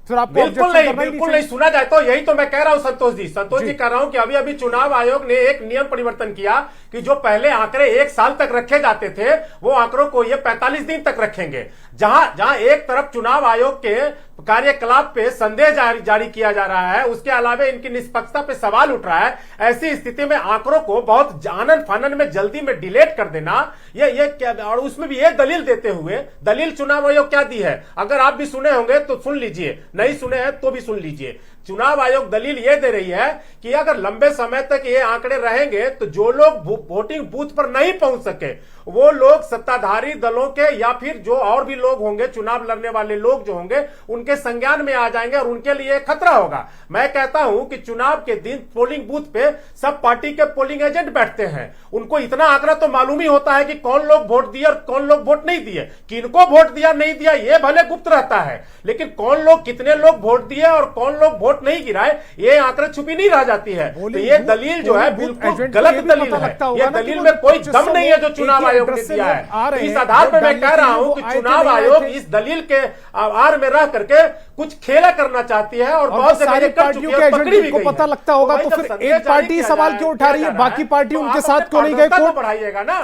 फिर आपको बिल्कुल नहीं सुना जाए तो यही तो मैं कह रहा हूं संतोष जी कह रहा हूं कि अभी चुनाव आयोग ने एक नियम परिवर्तन किया कि जो पहले आंकड़े 1 साल तक रखे जाते थे वो आंकड़ों को ये 45 दिन तक रखेंगे। जहां एक तरफ चुनाव आयोग के कार्यकलाप पे संदेह जारी किया जा रहा है, उसके अलावा इनकी निष्पक्षता पे सवाल उठ रहा है, ऐसी स्थिति में आंकड़ों को बहुत आनन फानन में जल्दी में डिलीट कर देना, ये क्या, और उसमें भी ये दलील देते हुए, दलील चुनाव आयोग क्या दी है, अगर आप भी सुने होंगे तो सुन लीजिए, नहीं सुने हैं तो भी सुन लीजिए। चुनाव आयोग दलील यह दे रही है कि अगर लंबे समय तक ये आंकड़े रहेंगे तो जो लोग वोटिंग बूथ पर नहीं पहुंच सके वो लोग सत्ताधारी दलों के या फिर जो और भी लोग होंगे, चुनाव लड़ने वाले लोग जो होंगे, उनके संज्ञान में आ जाएंगे और उनके लिए खतरा होगा। मैं कहता हूं कि चुनाव के दिन पोलिंग बूथ पे सब पार्टी के पोलिंग एजेंट बैठते हैं, उनको इतना आंकड़ा तो मालूम ही होता है कि कौन लोग वोट दिए और कौन लोग वोट नहीं दिए, किनको वोट दिया नहीं दिया ये भले गुप्त रहता है, लेकिन कौन लोग कितने लोग वोट दिए और कौन लोग वोट नहीं गिराए ये आंकड़े छुपी नहीं रह जाती है। तो ये दलील जो है बिल्कुल गलत दलील है, ये दलील में कोई दम नहीं है जो चुनाव आयोग ने दिया है। इस आधार पर मैं कह रहा हूं कि चुनाव आयोग इस दलील के आड़ में रह करके कुछ खेला करना चाहती है और बहुत सारी पार्टियों के एजेंट को पता लगता होगा, तो फिर एक पार्टी सवाल क्यों उठा रही है, बाकी पार्टी उनके साथ क्यों नहीं गए? कोर्ट बढ़ाइएगा ना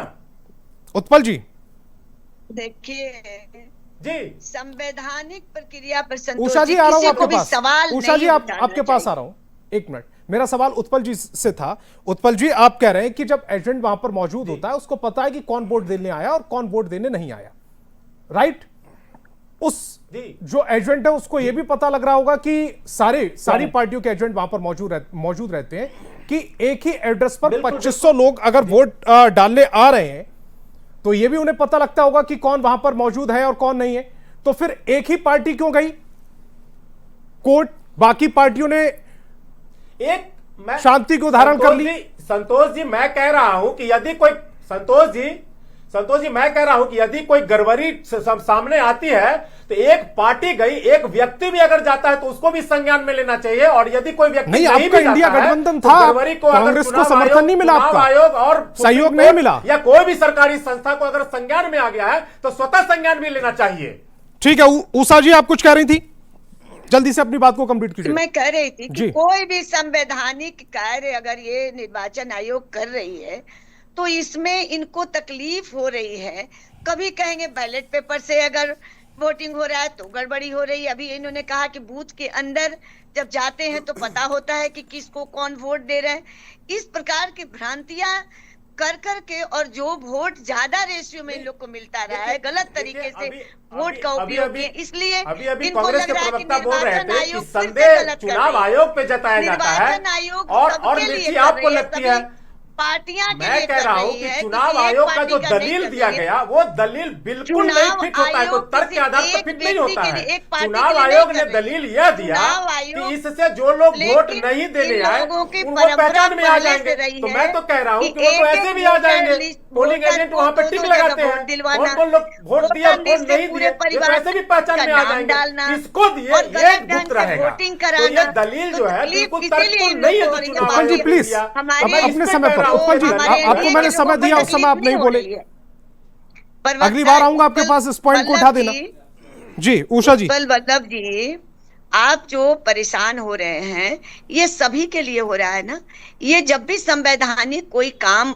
उत्पल जी। देखिए जी, संवैधानिक प्रक्रिया पर उषा जी आ रहा हूं आपके पास, सवाल उषा जी आपके पास आ रहा हूं, एक मिनट। मेरा सवाल उत्पल जी से था। उत्पल जी, आप कह रहे हैं कि जब एजेंट वहां पर मौजूद होता है उसको पता है कि कौन वोट देने आया और कौन वोट देने नहीं आया, राइट? उस जो एजेंट है उसको यह भी पता लग रहा होगा कि सारी पार्टियों के एजेंट वहां पर मौजूद रहते हैं कि एक ही एड्रेस पर 2500 लोग अगर वोट डालने आ रहे हैं तो यह भी उन्हें पता लगता होगा कि कौन वहां पर मौजूद है और कौन नहीं है। तो फिर एक ही पार्टी क्यों गई कोर्ट, बाकी पार्टियों ने शांति को उदाहरण कर ली? संतोष जी मैं कह रहा हूं कि यदि कोई संतोष जी मैं कह रहा हूं कि यदि कोई गड़बड़ी सामने आती है तो एक पार्टी गई, एक व्यक्ति भी अगर जाता है तो उसको भी संज्ञान में लेना चाहिए। और यदि कोई व्यक्ति नहीं भी जाता इंडिया गठबंधन था, कांग्रेस को समर्थन नहीं मिला, आपका आयोग और सहयोग नहीं मिला, या कोई भी सरकारी संस्था को अगर संज्ञान में आ गया है तो स्वतः संज्ञान भी लेना चाहिए। ठीक है, उषा जी आप कुछ कह रही थी? जल्दी से अपनी बात को कंप्लीट कीजिए। मैं कह रही थी कि जी। कोई भी संवैधानिक कार्य अगर ये निर्वाचन आयोग कर रही है तो इसमें इनको तकलीफ हो रही है। कभी कहेंगे बैलेट पेपर से अगर वोटिंग हो रहा है तो गड़बड़ी हो रही है। अभी इन्होंने कहा कि बूथ के अंदर जब जाते हैं तो पता होता है कि किसको कौन वोट दे रहे हैं। इस प्रकार की भ्रांतियां कर के और जो वोट ज्यादा रेशियो में इन लोग को मिलता रहा है, गलत तरीके से वोट का उपयोग किए, इसलिए अभी इनको कांग्रेस लग के रहा है कि प्रवक्ता बोल रहे निर्वाचन थे आयोग कि फिर से संदेह गलत कर चुनाव रही है। आयोग पे जताया जाता है निर्वाचन आयोग और सबके लिए मिर्ची कर आपको रही है, लगती सभी है। पार्टियां के मैं लिए कह कर रहा हूं रही कि है। चुनाव किसी एक आयोग का पार्टी जो नहीं दलील कर दिया रही है। गया वो दलील बिल्कुल नहीं चुनाव फिट होता है, आयोग तो तर्क के किसी आधार पर एक फिट नहीं व्यक्ति होता के है। लिए, एक पार्टी चुनाव के लिए आयोग नहीं ने कर रही दलील है। यह दिया चुनाव कि आयोग इससे जो लोग वोट लेकिन नहीं देने इन आए लोगों की उनको परंपरा पहचान में आ पहले जाएंगे। से रही तो है मैं तो कह रहा हूँ कि कि वो तो एक-एक ऐसे भी आ वोटर जाएंगे। लिस्ट पोलिंग वोटर एजेंट को वहां पे दो-दो टिक जगह लगाते वोट हैं, दिलवाना, कौन लोग वोट वोटर दिया लिस्ट कौन से नहीं पूरे दिए, ये तो परिवार ऐसे भी पहचान का में आ नाम जाएंगे। डालना किसको दिए और ये गलत गुप्त ढंग से रहेगा। वोटिंग तो कराना, ये दलील तो जो है तकलीफ बिल्कुल इसीलिए तर्कपूर्ण इन नहीं लोग है को जो हो रही है। चुनाव उत्पल जी आयोग ने प्लीज, दिया। हमारे अपने समय पर जो उत्पल जी हमारे आपको एनडीए मैंने के समय लोगों दिया, को उस समय आप तकलीफ नहीं हो बोले। रही है। अगली बार आऊंगा आपके पास इस पॉइंट को उठा देना। जी उषा जी। उत्पल वल्लभ जी, आप जो परेशान हो रहे हैं ये सभी के लिए हो रहा है ना। ये जब भी संवैधानिक कोई काम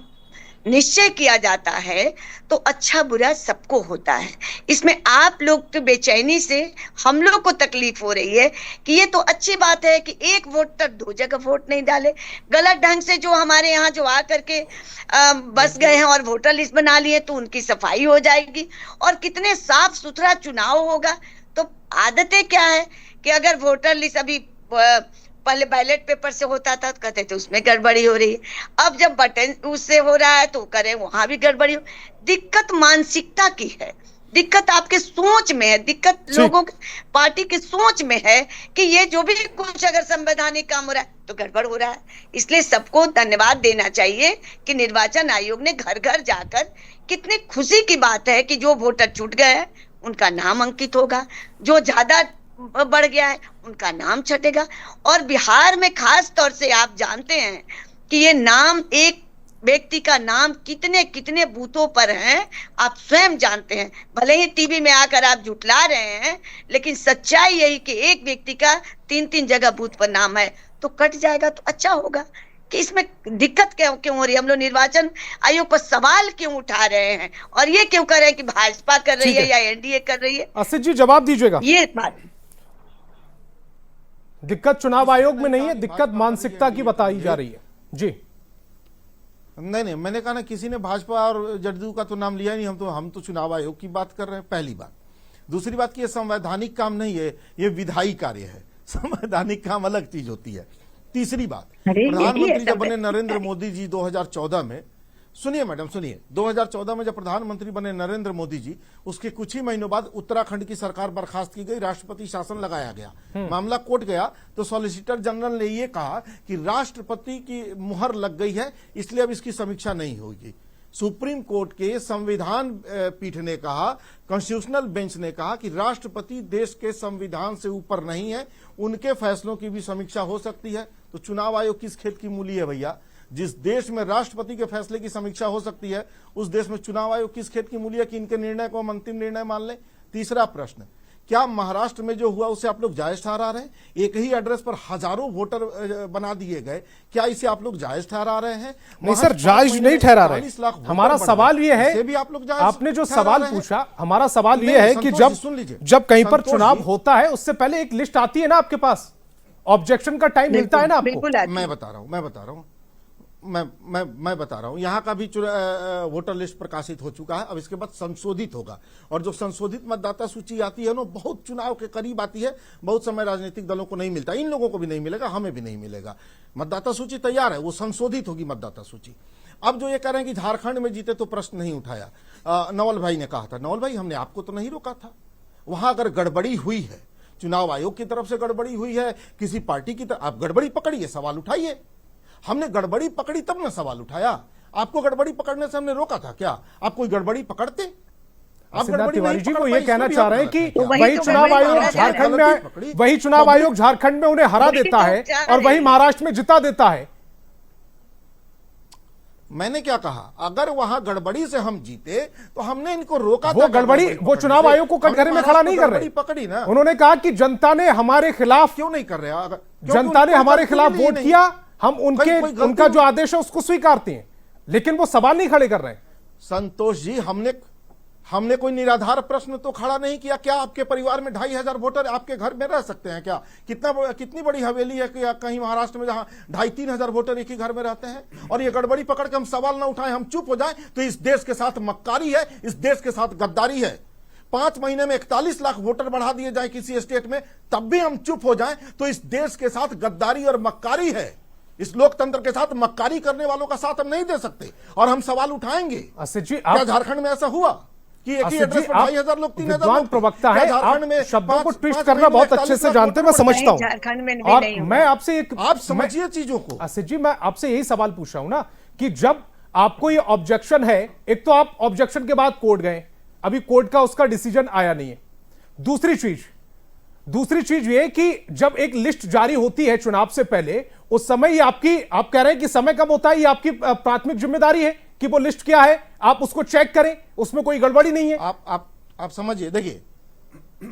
निश्चय किया जाता है तो अच्छा बुरा सबको होता है। इसमें आप लोग तो बेचैनी से हम लोग को तकलीफ हो रही है कि ये तो अच्छी बात है कि एक वोटर दो जगह वोट नहीं डाले। गलत ढंग से जो हमारे यहाँ जो आकर के बस गए हैं और वोटर लिस्ट बना लिए तो उनकी सफाई हो जाएगी और कितने साफ सुथरा चुनाव होगा। तो आदतें क्या है कि अगर वोटर लिस्ट अभी पहले बैलेट पेपर से होता था तो कहते थे उसमें गड़बड़ी हो रही है, अब जब बटन उससे हो रहा है तो करें वहां भी गड़बड़ी हो। दिक्कत मानसिकता की है, दिक्कत आपके सोच में है, दिक्कत लोगों की पार्टी की सोच में है कि ये जो भी कुछ अगर संवैधानिक काम हो रहा है तो गड़बड़ हो रहा है। इसलिए सबको धन्यवाद देना चाहिए कि निर्वाचन आयोग ने घर घर जाकर, कितनी खुशी की बात है कि जो वोटर छूट गए हैं उनका नाम अंकित होगा, जो ज्यादा बढ़ गया है उनका नाम छटेगा। और बिहार में खास तौर से आप जानते हैं कि ये नाम, एक व्यक्ति का नाम कितने कितने बूथों पर हैं आप स्वयं जानते हैं। भले ही टीवी में आकर आप जुटला रहे हैं लेकिन सच्चाई यही कि एक व्यक्ति का 3-3 जगह बूथ पर नाम है तो कट जाएगा तो अच्छा होगा। कि इसमें दिक्कत क्यों हो रही है, हम लोग निर्वाचन आयोग पर सवाल क्यों उठा रहे हैं और ये क्यों कर रहे हैं कि भाजपा कर रही है या एनडीए कर रही है। असित जी जवाब दीजिएगा। ये बात दिक्कत चुनाव आयोग में नहीं है, दिक्कत मानसिकता की बताई जा रही है। जी नहीं, मैंने कहा ना किसी ने भाजपा और जदयू का तो नाम लिया नहीं। हम तो चुनाव आयोग की बात कर रहे हैं, पहली बात। दूसरी बात कि ये संवैधानिक काम नहीं है, ये विधायी कार्य है। संवैधानिक काम अलग चीज होती है। तीसरी बात, प्रधानमंत्री जब बने नरेंद्र मोदी जी 2014 में, सुनिए मैडम सुनिए, 2014 में जब प्रधानमंत्री बने नरेंद्र मोदी जी, उसके कुछ ही महीनों बाद उत्तराखंड की सरकार बर्खास्त की गई, राष्ट्रपति शासन लगाया गया, मामला कोर्ट गया तो सॉलिसिटर जनरल ने यह कहा कि राष्ट्रपति की मुहर लग गई है इसलिए अब इसकी समीक्षा नहीं होगी। सुप्रीम कोर्ट के संविधान पीठ ने कहा, कॉन्स्टिट्यूशनल बेंच ने कहा कि राष्ट्रपति देश के संविधान से ऊपर नहीं है, उनके फैसलों की भी समीक्षा हो सकती है। तो चुनाव आयोग किस खेत की मूली है भैया? जिस देश में राष्ट्रपति के फैसले की समीक्षा हो सकती है उस देश में चुनाव आयोग किस खेत की मूली है कि इनके निर्णय को हम अंतिम निर्णय मान लें। तीसरा प्रश्न, क्या महाराष्ट्र में जो हुआ उसे आप लोग जायज ठहरा रहे हैं? एक ही एड्रेस पर हजारों वोटर बना दिए गए, क्या इसे आप लोग जायज ठहरा रहे हैं? नहीं सर, जायज नहीं ठहरा रहे। हमारा सवाल ये है, भी आप लोग आपने जो सवाल पूछा, हमारा सवाल ये है कि जब कहीं पर चुनाव होता है उससे पहले एक लिस्ट आती है ना आपके पास, ऑब्जेक्शन का टाइम मिलता है ना आपको। मैं बता रहा हूं मैं बता रहा हूं, यहां का भी वोटर लिस्ट प्रकाशित हो चुका है। अब इसके बाद संशोधित होगा और जो संशोधित मतदाता सूची आती है ना, बहुत चुनाव के करीब आती है, बहुत समय राजनीतिक दलों को नहीं मिलता, इन लोगों को भी नहीं मिलेगा, हमें भी नहीं मिलेगा। मतदाता सूची तैयार है, वो संशोधित होगी मतदाता सूची। अब जो ये कह रहे हैं कि झारखंड में जीते तो प्रश्न नहीं उठाया, नवल भाई ने कहा था, नवल भाई हमने आपको तो नहीं रोका था। वहां अगर गड़बड़ी हुई है, चुनाव आयोग की तरफ से गड़बड़ी हुई है, किसी पार्टी की तरफ, आप गड़बड़ी पकड़िए, सवाल उठाइए। हमने गड़बड़ी पकड़ी तब ना सवाल उठाया। आपको गड़बड़ी पकड़ने से हमने रोका था क्या? आप कोई गड़बड़ी पकड़ते? आप तिवारी जी को ये कहना चाह रहे हैं कि वही चुनाव आयोग झारखंड में, वही चुनाव आयोग झारखंड में उन्हें हरा देता है और वही महाराष्ट्र में जिता देता है। मैंने क्या कहा, अगर वहां गड़बड़ी से हम जीते तो हमने इनको रोका। वो गड़बड़ी, वो चुनाव आयोग को कटघरे में खड़ा नहीं कर रहे, पकड़ी ना। उन्होंने कहा कि जनता ने हमारे खिलाफ, क्यों नहीं कर रहे, जनता ने हमारे खिलाफ वोट किया, हम उनका जो आदेश है उसको स्वीकारते हैं, लेकिन वो सवाल नहीं खड़े कर रहे हैं। संतोष जी, हमने कोई निराधार प्रश्न तो खड़ा नहीं किया। क्या आपके परिवार में 2500 वोटर आपके घर में रह सकते हैं क्या? कितनी बड़ी हवेली है कि कहीं महाराष्ट्र में जहां 2500-3000 हजार वोटर एक ही घर में रहते हैं? और ये गड़बड़ी पकड़ के हम सवाल ना उठाएं, हम चुप हो जाएं, तो इस देश के साथ मक्कारी है, इस देश के साथ गद्दारी है। 5 महीने में 41 लाख वोटर बढ़ा दिए जाए किसी स्टेट में, तब भी हम चुप हो जाएं, तो इस देश के साथ गद्दारी और मक्कारी है। इस लोकतंत्र के साथ मक्कारी करने वालों का साथ हम नहीं दे सकते, और हम सवाल उठाएंगे। क्या झारखंड में ऐसा हुआ कि एक ही एड्रेस पर 2500 लोग, 3000 लोग? प्रवक्ता है, झारखंड में शब्दों को ट्विस्ट करना बहुत अच्छे से जानते हैं, मैं समझता हूं। झारखंड में और नहीं मैं आपसे एक, आप समझिए चीजों को। आसिफ जी, मैं आपसे यही सवाल पूछ रहा हूं ना कि जब आपको ये ऑब्जेक्शन है, एक तो आप ऑब्जेक्शन के बाद कोर्ट गए, अभी कोर्ट का उसका डिसीजन आया नहीं है। दूसरी चीज ये कि जब एक लिस्ट जारी होती है चुनाव से पहले, उस समय ये आप कह रहे हैं कि समय कब होता है, ये आपकी प्राथमिक जिम्मेदारी है कि वो लिस्ट क्या है आप उसको चेक करें, उसमें कोई गड़बड़ी नहीं है। आप समझिए, देखिए,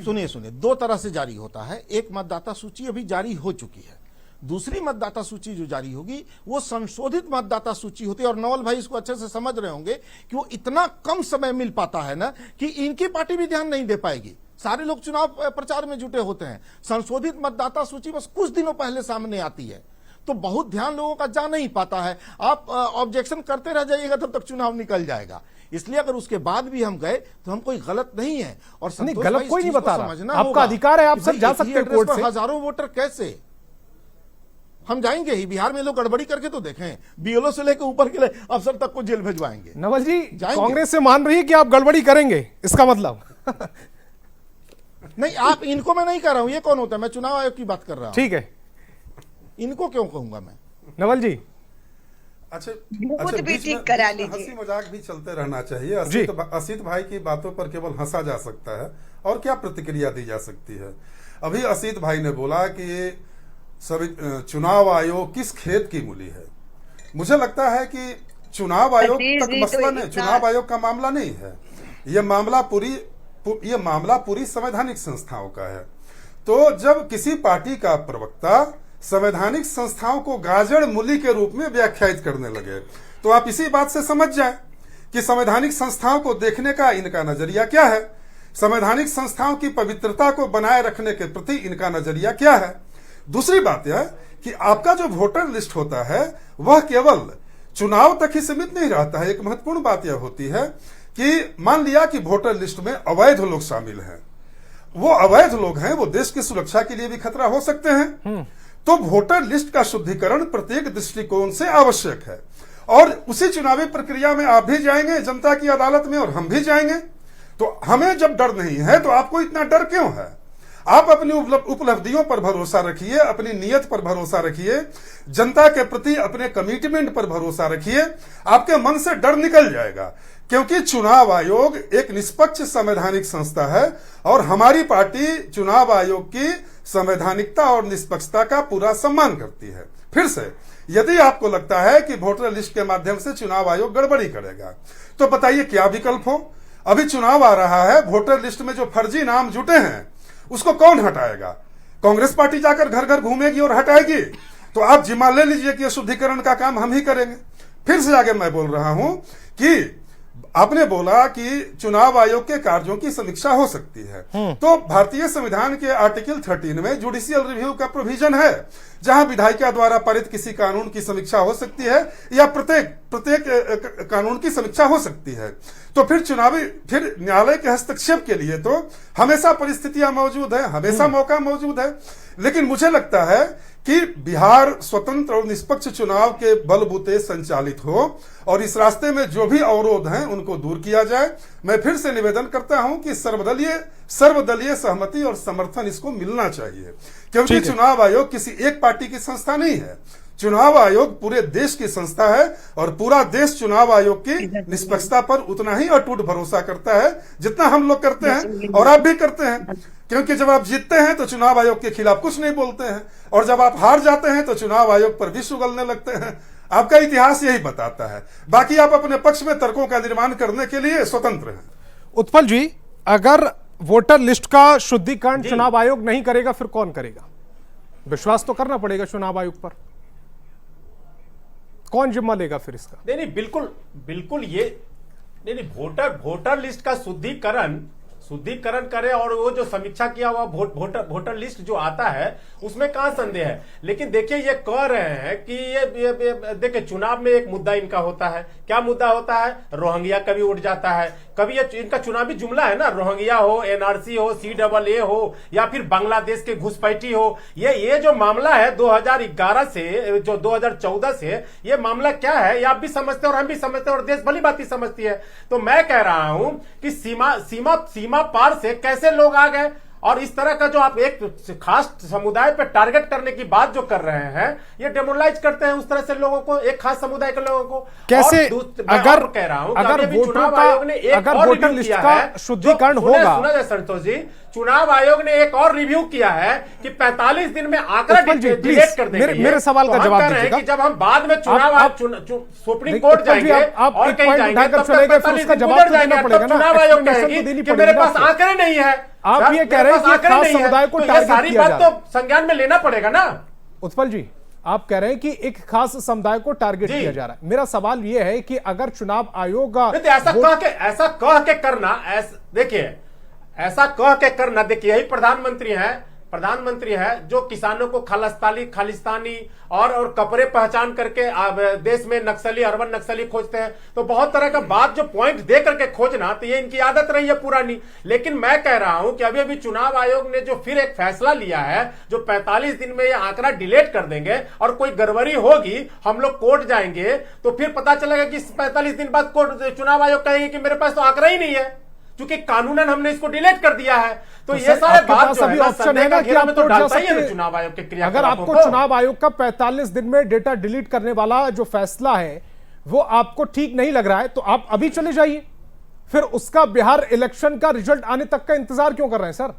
सुनिए, 2 तरह से जारी होता है। एक मतदाता सूची अभी जारी हो चुकी है, दूसरी मतदाता सूची जो जारी होगी वो संशोधित मतदाता सूची होती है। और नवल भाई इसको अच्छे से समझ रहे होंगे कि वो इतना कम समय मिल पाता है ना कि इनकी पार्टी भी ध्यान नहीं दे पाएगी, सारे लोग चुनाव प्रचार में जुटे होते हैं। संशोधित मतदाता सूची बस कुछ दिनों पहले सामने आती है, तो बहुत ध्यान लोगों का जा नहीं पाता है। आप ऑब्जेक्शन करते रह जाइएगा तब तक चुनाव निकल जाएगा। इसलिए अगर उसके बाद भी हम गए तो हम कोई गलत नहीं है। और नहीं, गलत कोई नहीं बता रहा, आपका अधिकार है, आप सब जा सकते हैं कोर्ट से। हजारों वोटर कैसे हम जाएंगे ही? बिहार में लोग गड़बड़ी करके तो देखें, बीएलओ से लेकर ऊपर के अफसर तक को जेल भिजवाएंगे। नवल जी, कांग्रेस से मान रही है कि आप गड़बड़ी करेंगे, इसका मतलब? नहीं, आप इनको मैं नहीं कर रहा हूं, ये कौन होता है? मैं चुनाव आयोग की बात कर रहा हूं। ठीक है, इनको क्यों कहूंगा मैं? नवल जी, अच्छा, भी ठीक करा लीजिए। हंसी मजाक भी चलते रहना चाहिए। असित भाई की बातों पर केवल हंसा जा सकता है, और क्या प्रतिक्रिया दी जा सकती है? अभी असित भाई ने बोला कि ये सभी चुनाव आयोग किस खेत की मूली है। मुझे लगता है कि चुनाव आयोग तक मसला नहीं, चुनाव आयोग का मामला नहीं है, ये मामला पूरी संवैधानिक संस्थाओं का है। तो जब किसी पार्टी का प्रवक्ता संवैधानिक संस्थाओं को गाजर मूली के रूप में व्याख्यायित करने लगे, तो आप इसी बात से समझ जाएं कि संवैधानिक संस्थाओं को देखने का इनका नजरिया क्या है, संवैधानिक संस्थाओं की पवित्रता को बनाए रखने के प्रति इनका नजरिया क्या है। दूसरी बात यह कि आपका जो वोटर लिस्ट होता है वह केवल चुनाव तक ही सीमित नहीं रहता है। एक महत्वपूर्ण बात यह होती है कि मान लिया कि वोटर लिस्ट में अवैध लोग शामिल हैं, वो अवैध लोग हैं, वो देश की सुरक्षा के लिए भी खतरा हो सकते हैं। तो वोटर लिस्ट का शुद्धिकरण प्रत्येक दृष्टिकोण से आवश्यक है, और उसी चुनावी प्रक्रिया में आप भी जाएंगे जनता की अदालत में, और हम भी जाएंगे। तो हमें जब डर नहीं है तो आपको इतना डर क्यों है? आप अपनी उपलब्धियों पर भरोसा रखिए, अपनी नियत पर भरोसा रखिए, जनता के प्रति अपने कमिटमेंट पर भरोसा रखिए, आपके मन से डर निकल जाएगा। क्योंकि चुनाव आयोग एक निष्पक्ष संवैधानिक संस्था है, और हमारी पार्टी चुनाव आयोग की संवैधानिकता और निष्पक्षता का पूरा सम्मान करती है। फिर से, यदि आपको लगता है कि वोटर लिस्ट के माध्यम से चुनाव आयोग गड़बड़ी करेगा, तो बताइए क्या विकल्प हो? अभी चुनाव आ रहा है, वोटर लिस्ट में जो फर्जी नाम जुटे हैं उसको कौन हटाएगा? कांग्रेस पार्टी जाकर घर घर घूमेगी और हटाएगी। तो आप जिम्मा ले लीजिए कि शुद्धिकरण का काम हम ही करेंगे। फिर से आगे मैं बोल रहा हूं कि आपने बोला कि चुनाव आयोग के कार्यों की समीक्षा हो सकती है, तो भारतीय संविधान के आर्टिकल 13 में जुडिशियल रिव्यू का प्रोविजन है, जहां विधायिका द्वारा पारित किसी कानून की समीक्षा हो सकती है, या प्रत्येक कानून की समीक्षा हो सकती है। तो फिर न्यायालय के हस्तक्षेप के लिए तो हमेशा परिस्थितियां मौजूद है, हमेशा मौका मौजूद है। लेकिन मुझे लगता है कि बिहार स्वतंत्र और निष्पक्ष चुनाव के बलबूते संचालित हो, और इस रास्ते में जो भी अवरोध हैं उनको दूर किया जाए। मैं फिर से निवेदन करता हूं कि सर्वदलीय सहमति और समर्थन इसको मिलना चाहिए, क्योंकि चुनाव आयोग किसी एक पार्टी की संस्था नहीं है। चुनाव आयोग पूरे देश की संस्था है, और पूरा देश चुनाव आयोग की निष्पक्षता पर उतना ही अटूट भरोसा करता है जितना हम लोग करते हैं, और आप भी करते हैं। क्योंकि जब आप जीतते हैं तो चुनाव आयोग के खिलाफ कुछ नहीं बोलते हैं, और जब आप हार जाते हैं तो चुनाव आयोग पर भी उगलने लगते हैं। आपका इतिहास यही बताता है। बाकी आप अपने पक्ष में तर्कों का निर्माण करने के लिए स्वतंत्र हैं। उत्पल जी, अगर वोटर लिस्ट का शुद्धिकरण चुनाव आयोग नहीं करेगा फिर कौन करेगा? विश्वास तो करना पड़ेगा चुनाव आयोग पर। कौन जिम्मा लेगा फिर इसका? नहीं, बिल्कुल ये नहीं, वोटर लिस्ट का शुद्धिकरण करे और वो जो समीक्षा किया हुआ वोटर लिस्ट जो आता है उसमें कहां संदेह है। लेकिन देखिए ये कह रहे हैं कि ये देखिए चुनाव में एक मुद्दा इनका होता है। क्या मुद्दा होता है? रोहिंग्या कभी उठ जाता है, कभी ये इनका चुनावी जुमला है ना, रोहिंग्या हो, एनआरसी हो, CAA हो या फिर बांग्लादेश के घुसपैठी हो। ये जो मामला है 2011 से जो 2014 से, ये मामला क्या है ये आप भी समझते हैं और हम भी समझते हैं और देश भली बात ही समझती है। तो मैं कह रहा हूं कि सीमा पार से कैसे लोग आ गए, और इस तरह का जो आप एक खास समुदाय पर टारगेट करने की बात जो कर रहे हैं, ये डेमोरलाइज करते हैं उस तरह से लोगों को, एक खास समुदाय के लोगों को। कैसे? अगर कह रहा हूं अगर चुनाव आयोग ने एक और वोटर लिस्ट का शुद्धिकरण होगा, सुना जाए संतोष जी, चुनाव आयोग ने एक और रिव्यू किया है कि 45 दिन में आंकड़ा डिलीट कर देंगे। मेरे सवाल का जवाब दीजिएगा कि जब हम बाद में सुप्रीम कोर्ट जाएंगे और कहीं जाएंगे तब तक 45 दिन गुजर जाएंगे, तब चुनाव आयोग कहेगी कि मेरे पास आंकड़े नहीं है। आप ये कह रहे हैं कि खास समुदाय को टारगेट किया जा रहा है। सारी बात तो संज्ञान में लेना पड़ेगा ना। उत्पल जी, आप कह रहे हैं कि एक खास समुदाय को टारगेट किया जा रहा है। मेरा सवाल यह है कि अगर चुनाव आयोग ऐसा कह के करना, देखिए ऐसा कह के करना, देखिए यही प्रधानमंत्री है जो किसानों को खालिस्तानी और कपड़े पहचान करके देश में नक्सली, अर्बन नक्सली खोजते हैं। तो बहुत तरह का बात जो पॉइंट दे करके खोजना, तो ये इनकी आदत रही है पुरानी। लेकिन मैं कह रहा हूं कि अभी चुनाव आयोग ने जो फिर एक फैसला लिया है, जो 45 दिन में ये आंकड़ा डिलीट कर देंगे और कोई गड़बड़ी होगी, हम लोग कोर्ट जाएंगे तो फिर पता चलेगा कि 45 दिन बाद चुनाव आयोग कहेंगे कि मेरे पास तो आंकड़ा ही नहीं है, क्योंकि कानूनन हमने इसको डिलीट कर दिया है। तो ये सारे बात जो है ना, ऑप्शन है ना कि आप तो डालता ही है चुनाव आयोग के क्रियाकलापों अगर आपको चुनाव आयोग का 45 दिन में डेटा डिलीट करने वाला जो फैसला है वो आपको ठीक नहीं लग रहा है, तो आप अभी चले जाइए। फिर उसका बिहार इलेक्शन का रिजल्ट आने तक का इंतजार क्यों कर रहे हैं सर?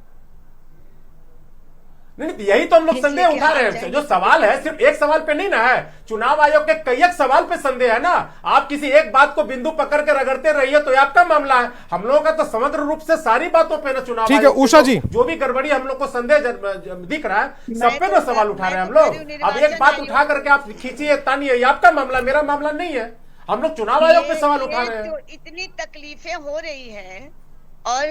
नहीं, यही तो हम लोग संदेह उठा रहे हैं। जो सवाल है सिर्फ एक सवाल पे नहीं ना है, चुनाव आयोग के कई एक सवाल पे संदेह है ना। आप किसी एक बात को बिंदु पकड़ के रगड़ते रहिए तो ये आपका मामला है। हम लोगों का तो समग्र रूप से सारी बातों पे ना चुनाव ठीक है। उषा जी, जो भी गड़बड़ी हम लोग को संदेह दिख रहा है, सब पे ना सवाल उठा रहे हैं हम लोग। अब एक बात उठा करके आप खींचिए तानिए, ये आपका मामला, मेरा मामला नहीं है। हम लोग चुनाव आयोग पे सवाल उठा रहे हैं। इतनी तकलीफें हो रही हैं और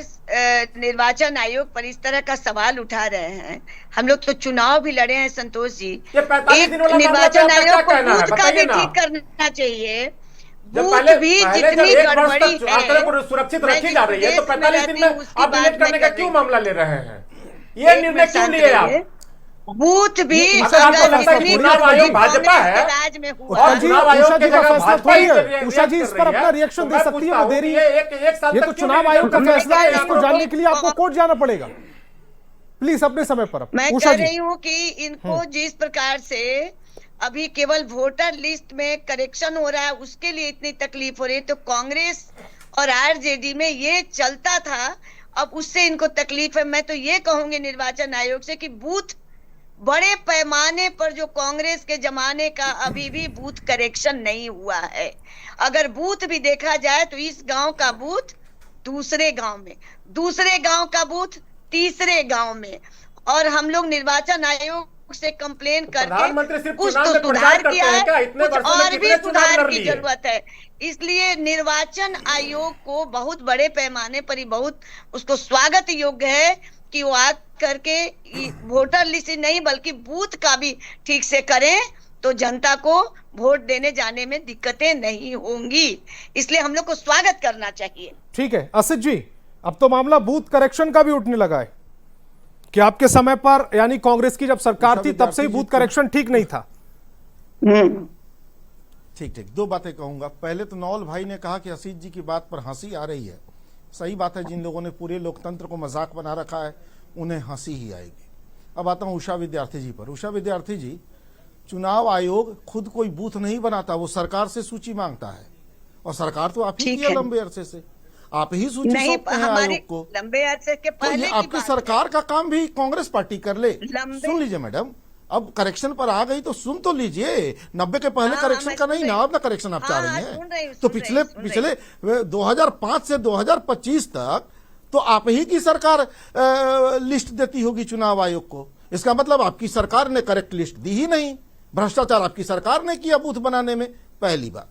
निर्वाचन आयोग पर इस तरह का सवाल उठा रहे हैं। हम लोग तो चुनाव भी लड़े हैं संतोष जी। एक निर्वाचन आयोग को बूथ का भी ठीक करना चाहिए। बूथ भी जितनी गड़बड़ी है, सुरक्षित रखी जा रही है, तो 45 दिन में आप डिलीट करने का क्यों मामला ले रहे हैं? ये निर्णय क्यों लिए आप? बूथ भी चुनाव आयोग भाजपा है राज में हुआ। और चुनाव आयोग के जगह भाजपा ही उषा जी इस पर अपना रिएक्शन दे सकती है, वो दे रही है। ये तो चुनाव आयोग का फैसला है, इसको जानने के लिए आपको कोर्ट जाना पड़ेगा। प्लीज अपने समय पर। मैं कह रही हूँ कि इनको जिस प्रकार से अभी केवल वोटर लिस्ट में करेक्शन हो रहा है उसके लिए इतनी तकलीफ हो रही है, तो कांग्रेस और आरजेडी में ये चलता था, अब उससे इनको तकलीफ है। मैं तो ये कहूंगी निर्वाचन आयोग से कि बूथ बड़े पैमाने पर जो कांग्रेस के जमाने का अभी भी बूथ करेक्शन नहीं हुआ है। अगर बूथ भी देखा जाए तो इस गांव का बूथ दूसरे गांव में, दूसरे गांव का बूथ तीसरे गांव में, और हम लोग निर्वाचन आयोग से कंप्लेन करके कुछ तो सुधार किया है, कुछ और भी सुधार की जरूरत है। इसलिए निर्वाचन आयोग को बहुत बड़े पैमाने पर ही बहुत उसको स्वागत योग्य है कि वो आ करके वोटर लिस्ट नहीं बल्कि बूथ का भी ठीक से करें, तो जनता को वोट देने जाने में दिक्कतें नहीं होंगी। इसलिए हम लोग को स्वागत करना चाहिए। ठीक है असित जी, अब तो मामला बूथ करेक्शन का भी उठने लगा है कि आपके समय पर यानी कांग्रेस की जब सरकार थी तब से ही बूथ करेक्शन ठीक नहीं था। ठीक, दो बातें कहूंगा। पहले तो नौल भाई ने कहा कि असित जी की बात पर हंसी आ रही है। सही बात है, जिन लोगों ने पूरे लोकतंत्र को मजाक बना रखा है उन्हें हंसी ही आएगी। अब आता हूं उषा विद्यार्थी जी पर। उषा विद्यार्थी जी, चुनाव आयोग खुद कोई बूथ नहीं बनाता, वो सरकार से सूची मांगता है, और सरकार तो आप ही की है लंबे अरसे से, आप ही सूची सौंपते हैं आयोग को। लंबे अरसे के पहले तो आपकी सरकार का काम भी कांग्रेस पार्टी कर ले। सुन लीजिए मैडम, अब करेक्शन पर आ गई तो सुन तो लीजिए। 90 के पहले हाँ, करेक्शन मैं का सुन नहीं रही ना, हूँ। अब ना करेक्शन आप चाह हाँ, रही हाँ, सुन रही हैं। हूँ, तो सुन रही हूँ, सुन पिछले 2005 से 2025 तक तो आप ही की सरकार लिस्ट देती होगी चुनाव आयोग को। इसका मतलब आपकी सरकार ने करेक्ट लिस्ट दी ही नहीं, भ्रष्टाचार आपकी सरकार ने किया बूथ बनाने में। पहली बात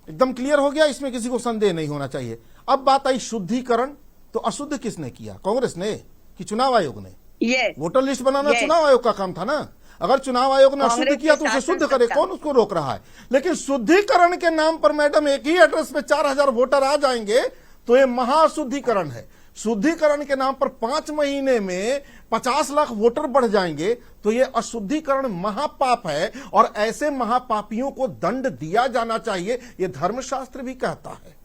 एकदम क्लियर हो गया, इसमें किसी को संदेह नहीं होना चाहिए। अब बात आई शुद्धिकरण, तो अशुद्ध किसने किया, कांग्रेस ने कि चुनाव आयोग ने? यस, वोटर लिस्ट बनाना Yes. चुनाव आयोग का काम था ना। अगर चुनाव आयोग ने अशुद्ध कांग्रेस किया के तो उसे शासन शुद्ध करे, सत्ता। कौन उसको रोक रहा है? लेकिन शुद्धिकरण के नाम पर मैडम एक ही एड्रेस पे 4000 वोटर आ जाएंगे तो ये महाशुद्धिकरण है। शुद्धिकरण के नाम पर 5 महीने में 50 लाख वोटर बढ़ जाएंगे तो ये अशुद्धिकरण महापाप है, और ऐसे महापापियों को दंड दिया जाना चाहिए, ये धर्मशास्त्र भी कहता है।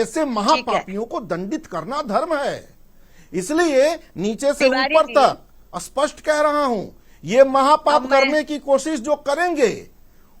ऐसे महापापियों को दंडित करना धर्म है। इसलिए नीचे से तिवारी ऊपर जी। तक स्पष्ट कह रहा हूं, ये महापाप अब मैं- करने की कोशिश जो करेंगे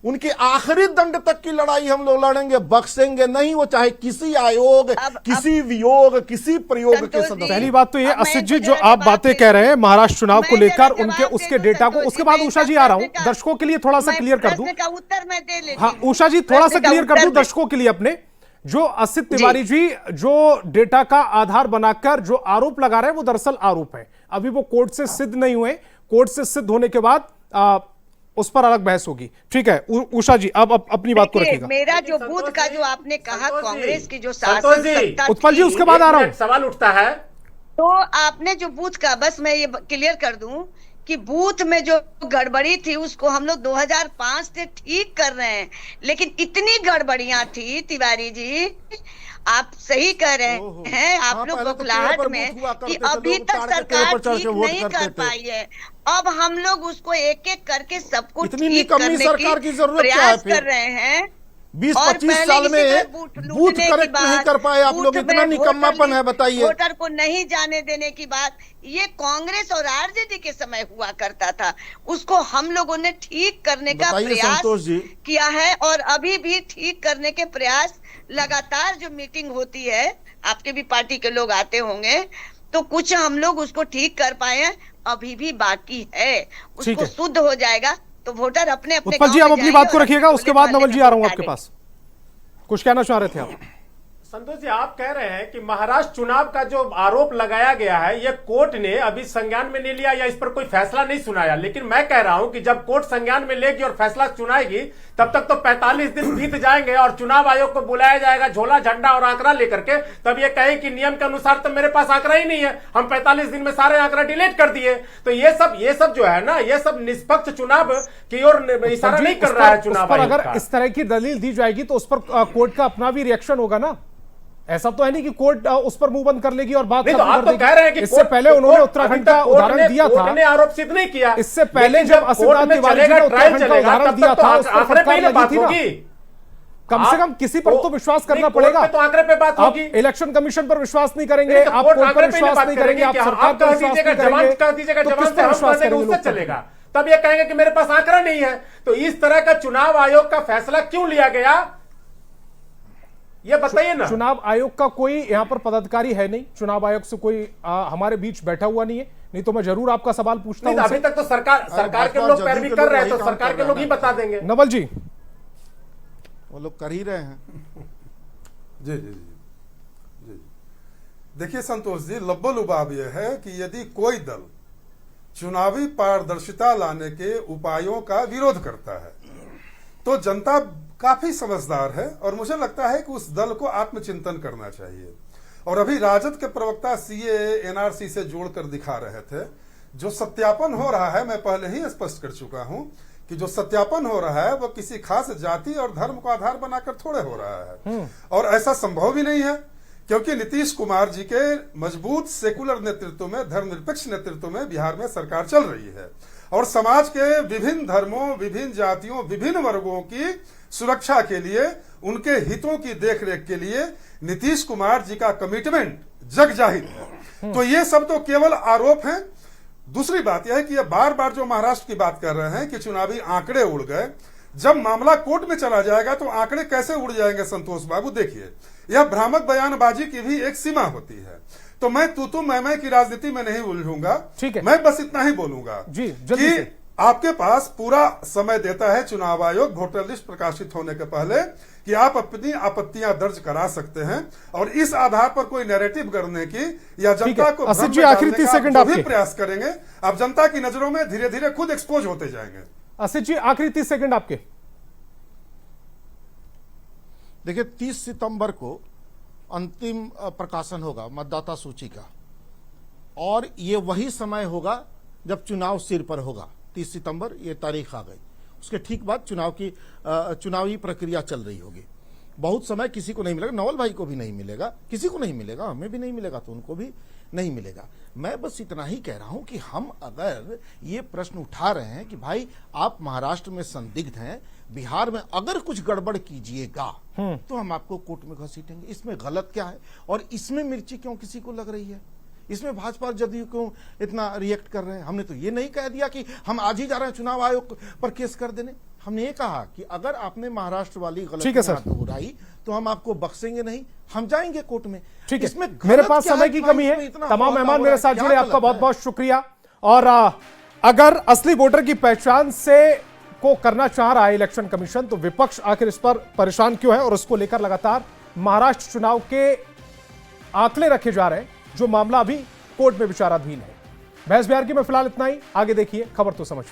उनकी आखिरी दंड तक की लड़ाई हम लोग लड़ेंगे, बख्शेंगे नहीं, वो चाहे किसी आयोग, किसी वियोग, किसी प्रयोग के संतोष जी, सदस्य। पहली बात तो ये अब मैं असित जी तो जो जरा आप जवाब बातें दे कह रहे हैं महाराष्ट्र चुनाव को मैं लेकर, जरा उनके जवाब उसके दे दूं डेटा को, संतोष उसके जी, बाद मैं उषा जी इसका आ रहा हूं, प्रश्न का- दर्शकों के लिए थोड़ा सा मैं क्लियर कर दूं। प्रश्न का उत्तर मैं दे लेती हाँ हूं। उषा जी थोड़ा सा प्रश्न का क्लियर कर दूं उत्तर दर्शकों के लिए अपने, जो असित तिवारी जी जो डेटा का आधार बनाकर जो आरोप लगा रहे हैं वो दरअसल आरोप है, अभी वो कोर्ट से सिद्ध नहीं हुए। कोर्ट से सिद्ध होने के बाद उस पर अलग बहस होगी। ठीक है उषा जी, अब अपनी बात को देखिए, रखिएगा। मेरा जो संतोष बूथ का जी, जो आपने कहा संतोष जी, कांग्रेस की जो संतोष शासन जी, सत्ता उत्पल जी थी, उसके बाद आ रहा हूं। सवाल उठता है, तो आपने जो बूथ का, बस मैं ये क्लियर कर दूं कि बूथ में जो गड़बड़ी थी उसको हम लोग 2005 से ठीक कर रहे हैं, लेकिन इतनी गड़बड़ियां थी तिवारी जी, आप सही कह रहे हैं, आप लोग पहले तो बखलाहट पेड़ पर में बूथ हुआ कि करते थे, अभी लोग तक उतार के पेड़ सरकार पर चढ़ के ठीक वोट नहीं करते कर थे। पाई है। अब हम लोग उसको एक एक करके सबको इतनी ठीक निकम्मी करने सरकार की जरूरत क्या है प्रयास फिर? कर रहे हैं। 20-25 और साल पहले में किसी बूथ पर लूटने की करेक्ट नहीं बात, कर पाए आप बूथ लोग, में इतना निकम्मापन है, बताइए। वोटर को नहीं जाने देने की बात, ये कांग्रेस और आरजेडी के समय हुआ करता था, उसको हम लोगों ने ठीक करने का बताइए प्रयास संतोष जी। किया है, और अभी भी ठीक करने के प्रयास, लगातार जो मीटिंग होती है, आपके भी पार्टी के लोग आते होंगे, तो कुछ हम लोग उसको ठीक कर पाए हैं, अभी भी बाकी है, उसको शुद्ध हो जाएगा तो वोटर अपने अपने उत्पल जी गांव आप में अपनी जाएंगे बात को और रखिएगा, उसके बोले बाद नवल वाले जी आ रहा हूं वोट आपके डालें। पास। कुछ कहना चाह रहे थे आप? संतोष जी आप कह रहे हैं कि महाराष्ट्र चुनाव का जो आरोप लगाया गया है ये कोर्ट ने अभी संज्ञान में नहीं लिया या इस पर कोई फैसला नहीं सुनाया, लेकिन मैं कह रहा हूं कि जब कोर्ट संज्ञान में लेगी और फैसला सुनाएगी तब तक तो 45 दिन बीत जाएंगे और चुनाव आयोग को बुलाया जाएगा झोला झंडा और आंकड़ा लेकर के, तब ये कहे कि नियम के अनुसार तो मेरे पास आंकड़ा ही नहीं है, हम 45 दिन में सारे आंकड़ा डिलीट कर दिए। तो ये सब जो है ना, ये सब निष्पक्ष चुनाव की ओर इशारा नहीं कर रहा है चुनाव आयोग अगर का। इस तरह की दलील दी जाएगी तो उस पर कोर्ट का अपना भी रिएक्शन होगा ना। ऐसा तो है नहीं कि कोर्ट उस पर मुंह बंद कर लेगी और बात नहीं तो खत्म आप कर तो देगी। कह रहे हैं कि इससे पहले उन्होंने उत्तराखंड का उदाहरण दिया था, कोर्ट ने आरोप सिद्ध नहीं किया। इससे पहले लेकिन जब असित कोर्ट में तिवारी जी चलेगा, ने ट्रायल उत्तराखंड का चलेगा, उदाहरण तब दिया तक तो था, उस पर आंकड़े पे फटकार ही लगी बात थी ना। होगी। कम से कम किसी पर तो विश्वास करना कोर्ट पड़ेगा। पे तो आंकड़े पे बात आप होगी। इलेक्शन कमीशन पर विश्वास नहीं करेंगे, नहीं तो आप कोर्ट कोर्ट पर आंकड़े पे ही विश्वास बात नहीं करेंगे, आप कि सरकार आप पर कह विश्वास दीजिएगा, नहीं करेंगे, जवान कह दीजिएगा, तो जवान किस से पर हम विश्वास कर देंगे, करेंगे उससे लोग? चलेगा। तब ये कहेंगे कि मेरे पास आंकड़ा नहीं है। तो इस तरह का चुनाव आयोग का फैसला क्यों लिया गया, ये बताइए ना। चुनाव आयोग का कोई यहां पर पदाधिकारी है नहीं, चुनाव आयोग से कोई हमारे बीच बैठा हुआ नहीं है, नहीं तो मैं जरूर आपका सवाल पूछता नहीं तो हूं। अभी तक तो सरकार के लोग पैरवी कर रहे हैं, तो सरकार के लोग ही बता देंगे। नवल जी वो लोग कर ही रहे हैं। जी जी जी जी देखिए संतोष जी, लब्बो-लुबाब यह है कि यदि कोई दल चुनावी पारदर्शिता लाने के उपायों का विरोध करता है तो जनता काफी समझदार है और मुझे लगता है कि उस दल को आत्मचिंतन करना चाहिए। और अभी राजद के प्रवक्ता सीएए एनआरसी से जोड़कर दिखा रहे थे, जो सत्यापन हो रहा है, मैं पहले ही स्पष्ट कर चुका हूं कि जो सत्यापन हो रहा है वो किसी खास जाति और धर्म को आधार बनाकर थोड़े हो रहा है, और ऐसा संभव भी नहीं है, क्योंकि नीतीश कुमार जी के मजबूत सेकुलर नेतृत्व में, धर्मनिरपेक्ष नेतृत्व में बिहार में सरकार चल रही है, और समाज के विभिन्न धर्मों, विभिन्न जातियों, विभिन्न वर्गों की सुरक्षा के लिए, उनके हितों की देखरेख के लिए नीतीश कुमार जी का कमिटमेंट जग जाहिर है। तो ये सब तो केवल आरोप हैं। दूसरी बात यह है कि ये बार बार जो महाराष्ट्र की बात कर रहे हैं कि चुनावी आंकड़े उड़ गए, जब मामला कोर्ट में चला जाएगा तो आंकड़े कैसे उड़ जाएंगे संतोष बाबू? देखिए, यह भ्रामक बयानबाजी की भी एक सीमा होती है। तो मैं तू मैं की राजनीति में नहीं उलझूंगा, ठीक है, मैं बस इतना ही बोलूंगा जी, कि आपके पास पूरा समय देता है चुनाव आयोग वोटर लिस्ट प्रकाशित होने के पहले कि आप अपनी आपत्तियां दर्ज करा सकते हैं और इस आधार पर कोई नैरेटिव करने की या जनता को असित भ्रम जी, में आखिरी डालने 30 का सेकंड जो भी आपके। प्रयास करेंगे आप जनता की नजरों में धीरे धीरे खुद एक्सपोज होते जाएंगे। असित जी, आखिरी 30 सेकंड आपके। देखिए 30 सितंबर को अंतिम प्रकाशन होगा मतदाता सूची का, और ये वही समय होगा जब चुनाव सिर पर होगा। 30 सितंबर ये तारीख आ गई, उसके ठीक बाद चुनावी प्रक्रिया चल रही होगी। बहुत समय किसी को नहीं मिलेगा, नवल भाई को भी नहीं मिलेगा, किसी को नहीं मिलेगा, हमें भी नहीं मिलेगा तो उनको भी नहीं मिलेगा। मैं बस इतना ही कह रहा हूं कि हम अगर ये प्रश्न उठा रहे हैं कि भाई आप महाराष्ट्र में संदिग्ध हैं, बिहार में अगर कुछ गड़बड़ कीजिएगा तो हम आपको कोर्ट में घसीटेंगे, इसमें गलत क्या है? और इसमें मिर्ची क्यों किसी को लग रही है? इसमें भाजपा और जदयू क्यों इतना रिएक्ट कर रहे हैं? हमने तो ये नहीं कह दिया कि हम आज ही जा रहे हैं चुनाव आयोग पर केस कर देने। हमने ये कहा कि अगर आपने महाराष्ट्र वाली गलती दोहराई तो हम आपको बख्शेंगे नहीं, हम जाएंगे कोर्ट में। ठीक इसमें है, मेरे पास समय की कमी है। तमाम मेहमान मेरे साथ जुड़े, आपका बहुत बहुत शुक्रिया। और अगर असली वोटर की पहचान से को करना चाह रहा है इलेक्शन कमीशन, तो विपक्ष आखिर इस पर परेशान क्यों है? और उसको लेकर लगातार महाराष्ट्र चुनाव के आंकड़े रखे जा रहे हैं, जो मामला अभी कोर्ट में विचाराधीन है। बहस बिहार की में फिलहाल इतना ही। आगे देखिए खबर तो समझ।